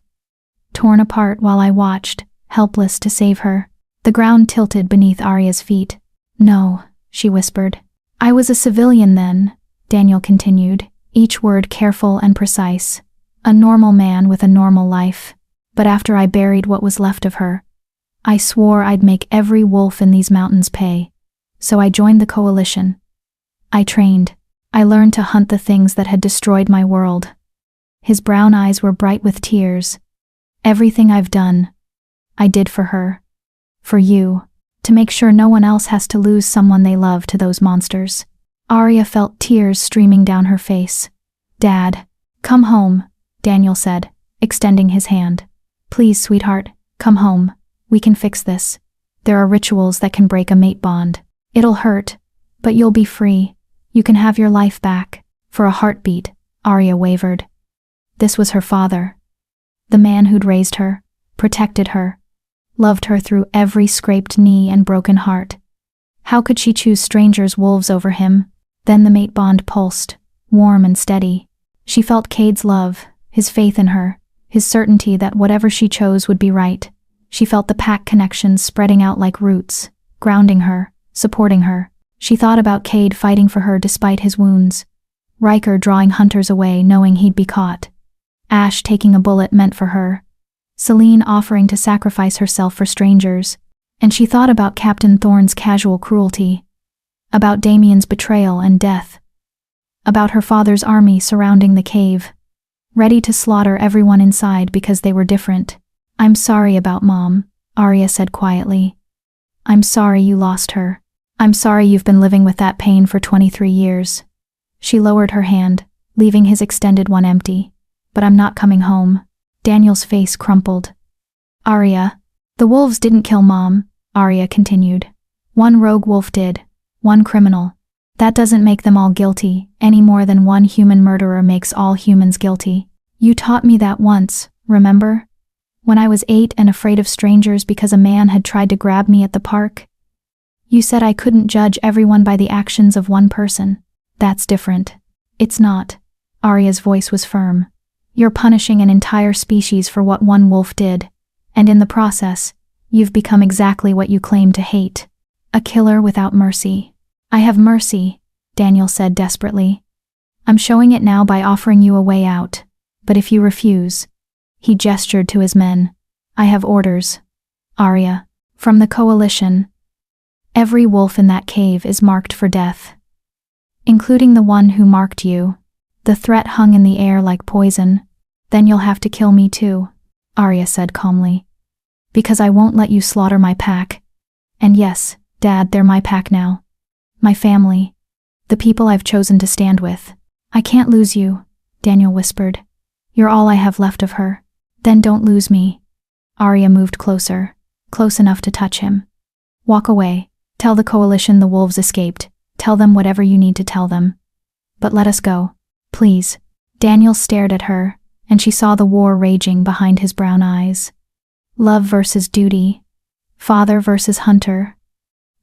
Torn apart while I watched, helpless to save her. The ground tilted beneath Arya's feet. No, she whispered. I was a civilian then, Daniel continued, each word careful and precise. A normal man with a normal life. But after I buried what was left of her, I swore I'd make every wolf in these mountains pay. So I joined the coalition. I trained. I learned to hunt the things that had destroyed my world. His brown eyes were bright with tears. Everything I've done, I did for her. For you. To make sure no one else has to lose someone they love to those monsters. Arya felt tears streaming down her face. Dad, come home, Daniel said, extending his hand. Please, sweetheart, come home. We can fix this. There are rituals that can break a mate bond. It'll hurt, but you'll be free. You can have your life back. For a heartbeat, Arya wavered. This was her father. The man who'd raised her, protected her, loved her through every scraped knee and broken heart. How could she choose strangers' wolves over him? Then the mate bond pulsed, warm and steady. She felt Cade's love, his faith in her, his certainty that whatever she chose would be right. She felt the pack connections spreading out like roots, grounding her, supporting her. She thought about Cade fighting for her despite his wounds. Riker drawing hunters away knowing he'd be caught. Ash taking a bullet meant for her. Celine offering to sacrifice herself for strangers. And she thought about Captain Thorne's casual cruelty. About Damien's betrayal and death. About her father's army surrounding the cave. Ready to slaughter everyone inside because they were different. I'm sorry about Mom, Arya said quietly. I'm sorry you lost her. I'm sorry you've been living with that pain for 23 years. She lowered her hand, leaving his extended one empty. But I'm not coming home. Daniel's face crumpled. Arya, the wolves didn't kill Mom, Arya continued. One rogue wolf did. One criminal. That doesn't make them all guilty, any more than one human murderer makes all humans guilty. You taught me that once, remember? When I was 8 and afraid of strangers because a man had tried to grab me at the park. You said I couldn't judge everyone by the actions of one person. That's different. It's not. Arya's voice was firm. You're punishing an entire species for what one wolf did. And in the process, you've become exactly what you claim to hate. A killer without mercy. I have mercy, Daniel said desperately. I'm showing it now by offering you a way out. But if you refuse... He gestured to his men. I have orders. Arya, from the coalition. Every wolf in that cave is marked for death. Including the one who marked you. The threat hung in the air like poison. Then you'll have to kill me too, Arya said calmly. Because I won't let you slaughter my pack. And yes, Dad, they're my pack now. My family. The people I've chosen to stand with. I can't lose you, Daniel whispered. You're all I have left of her. Then don't lose me. Arya moved closer, close enough to touch him. Walk away. Tell the coalition the wolves escaped. Tell them whatever you need to tell them. But let us go. Please. Daniel stared at her, and she saw the war raging behind his brown eyes. Love versus duty. Father versus hunter.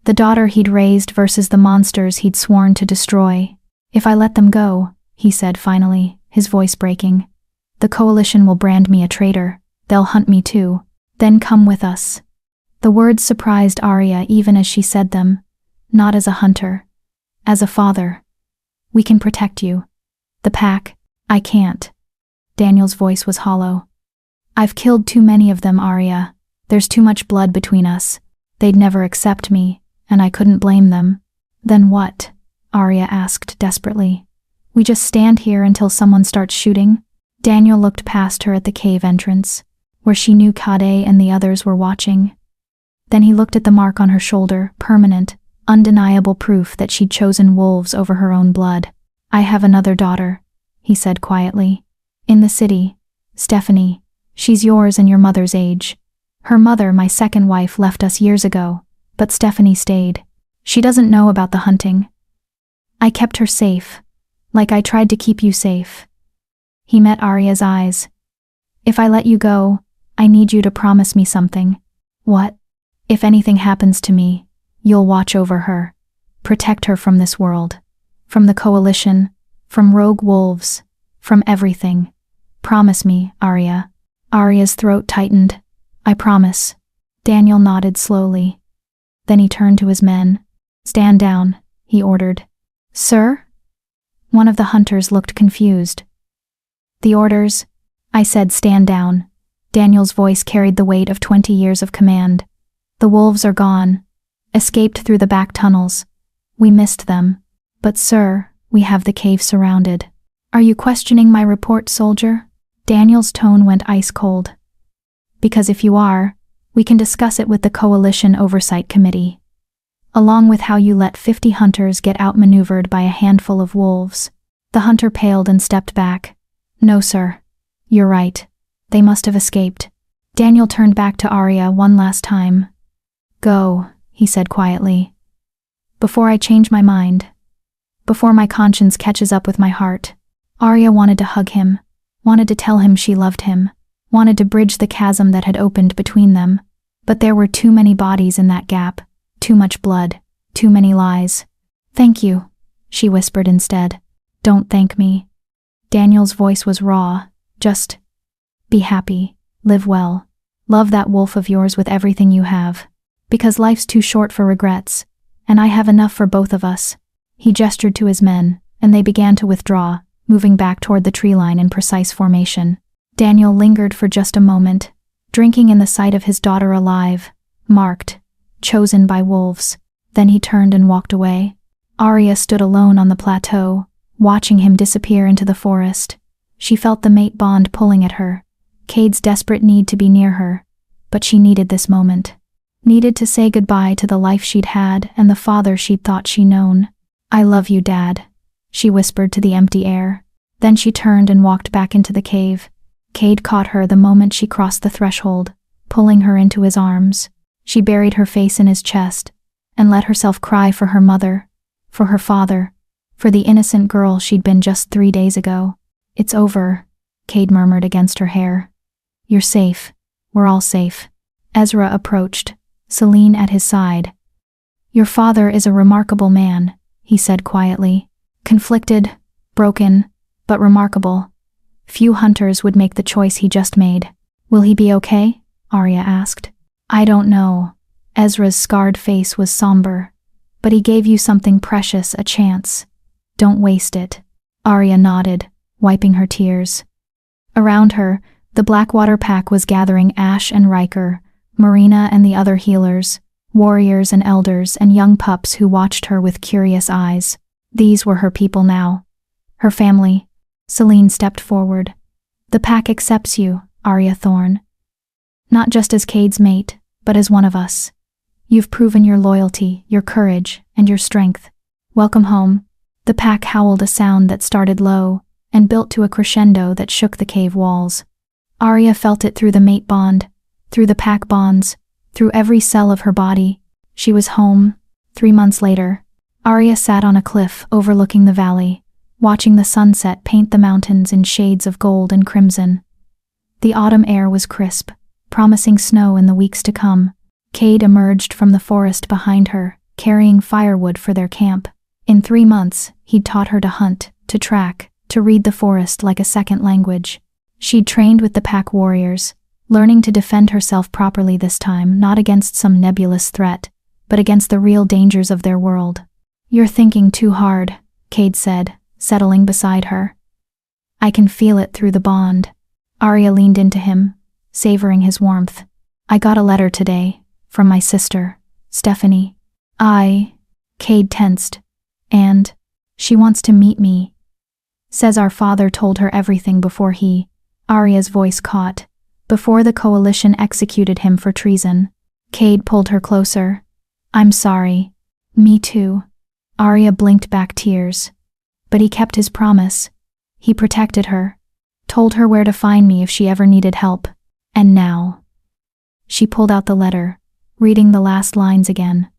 The daughter he'd raised versus the monsters he'd sworn to destroy. If I let them go, he said finally, his voice breaking. The coalition will brand me a traitor. They'll hunt me too. Then come with us. The words surprised Arya even as she said them. Not as a hunter. As a father, we can protect you. The pack, I can't. Daniel's voice was hollow. I've killed too many of them, Arya. There's too much blood between us. They'd never accept me, and I couldn't blame them. Then what? Arya asked desperately. We just stand here until someone starts shooting? Daniel looked past her at the cave entrance, where she knew Kade and the others were watching. Then he looked at the mark on her shoulder, permanent, undeniable proof that she'd chosen wolves over her own blood. I have another daughter, he said quietly. In the city, Stephanie. She's yours and your mother's age. Her mother, my second wife, left us years ago, but Stephanie stayed. She doesn't know about the hunting. I kept her safe, like I tried to keep you safe. He met Arya's eyes. If I let you go, I need you to promise me something. What? If anything happens to me, you'll watch over her, protect her from this world, from the coalition, from rogue wolves, from everything. Promise me, Arya. Arya's throat tightened. I promise. Daniel nodded slowly. Then he turned to his men. Stand down, he ordered. Sir? One of the hunters looked confused. The orders? I said stand down. Daniel's voice carried the weight of 20 years of command. The wolves are gone. Escaped through the back tunnels. We missed them. But sir, we have the cave surrounded. Are you questioning my report, soldier? Daniel's tone went ice cold. Because if you are, we can discuss it with the Coalition Oversight Committee. Along with how you let 50 hunters get outmaneuvered by a handful of wolves. The hunter paled and stepped back. No, sir. You're right. They must have escaped. Daniel turned back to Arya one last time. Go, he said quietly. Before I change my mind. Before my conscience catches up with my heart. Arya wanted to hug him, wanted to tell him she loved him, wanted to bridge the chasm that had opened between them. But there were too many bodies in that gap, too much blood, too many lies. Thank you, she whispered instead. Don't thank me. Daniel's voice was raw. Just be happy, live well, love that wolf of yours with everything you have. Because life's too short for regrets, and I have enough for both of us. He gestured to his men, and they began to withdraw, moving back toward the tree line in precise formation. Daniel lingered for just a moment, drinking in the sight of his daughter alive, marked, chosen by wolves. Then he turned and walked away. Arya stood alone on the plateau, watching him disappear into the forest. She felt the mate bond pulling at her, Cade's desperate need to be near her, but she needed this moment. Needed to say goodbye to the life she'd had and the father she'd thought she'd known. I love you, Dad, she whispered to the empty air. Then she turned and walked back into the cave. Cade caught her the moment she crossed the threshold, pulling her into his arms. She buried her face in his chest and let herself cry for her mother, for her father, for the innocent girl she'd been just 3 days ago. It's over, Cade murmured against her hair. You're safe. We're all safe. Ezra approached, Celine at his side. Your father is a remarkable man, he said quietly. Conflicted, broken, but remarkable. Few hunters would make the choice he just made. Will he be okay? Arya asked. I don't know. Ezra's scarred face was somber. But he gave you something precious, a chance. Don't waste it. Arya nodded, wiping her tears. Around her, the Blackwater pack was gathering Ash and Riker, Marina and the other healers, warriors and elders and young pups who watched her with curious eyes. These were her people now. Her family. Celine stepped forward. The pack accepts you, Arya Thorne. Not just as Cade's mate, but as one of us. You've proven your loyalty, your courage, and your strength. Welcome home. The pack howled a sound that started low and built to a crescendo that shook the cave walls. Arya felt it through the mate bond, through the pack bonds, through every cell of her body. She was home. 3 months later, Arya sat on a cliff overlooking the valley, watching the sunset paint the mountains in shades of gold and crimson. The autumn air was crisp, promising snow in the weeks to come. Cade emerged from the forest behind her, carrying firewood for their camp. In 3 months, he'd taught her to hunt, to track, to read the forest like a second language. She'd trained with the pack warriors, learning to defend herself properly this time, not against some nebulous threat, but against the real dangers of their world. You're thinking too hard, Cade said, settling beside her. I can feel it through the bond. Arya leaned into him, savoring his warmth. I got a letter today, from my sister, Stephanie. Cade tensed. And she wants to meet me. Says our father told her everything before Arya's voice caught, before the coalition executed him for treason. Cade pulled her closer. I'm sorry. Me too. Arya blinked back tears. But he kept his promise. He protected her, told her where to find me if she ever needed help. And now. She pulled out the letter, reading the last lines again.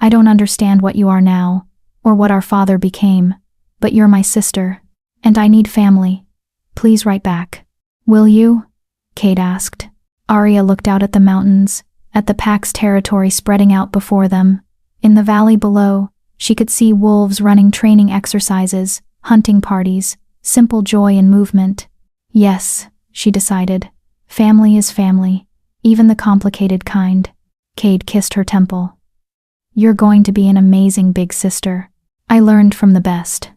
I don't understand what you are now, or what our father became, but you're my sister, and I need family. Please write back. Will you? Cade asked. Arya looked out at the mountains, at the pack's territory spreading out before them. In the valley below, she could see wolves running training exercises, hunting parties, simple joy in movement. Yes, she decided. Family is family, even the complicated kind. Cade kissed her temple. You're going to be an amazing big sister. I learned from the best.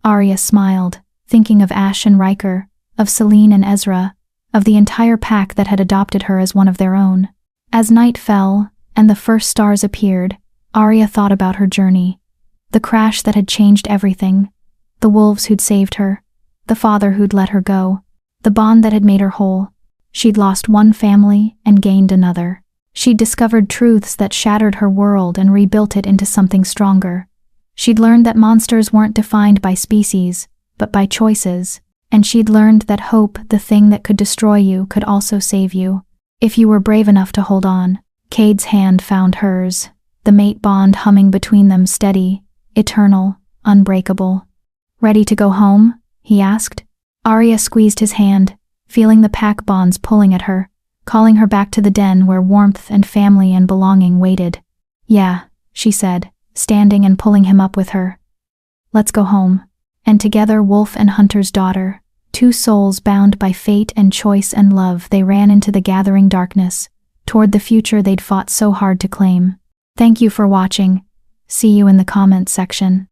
Arya smiled, thinking of Ash and Riker, of Selene and Ezra, of the entire pack that had adopted her as one of their own. As night fell, and the first stars appeared, Arya thought about her journey. The crash that had changed everything. The wolves who'd saved her. The father who'd let her go. The bond that had made her whole. She'd lost one family and gained another. She'd discovered truths that shattered her world and rebuilt it into something stronger. She'd learned that monsters weren't defined by species, but by choices. And she'd learned that hope, the thing that could destroy you, could also save you. If you were brave enough to hold on. Cade's hand found hers, the mate bond humming between them steady, eternal, unbreakable. Ready to go home? He asked. Arya squeezed his hand, feeling the pack bonds pulling at her, calling her back to the den where warmth and family and belonging waited. Yeah, she said, standing and pulling him up with her. Let's go home. And together, wolf and hunter's daughter, two souls bound by fate and choice and love, they ran into the gathering darkness, toward the future they'd fought so hard to claim. Thank you for watching. See you in the comments section.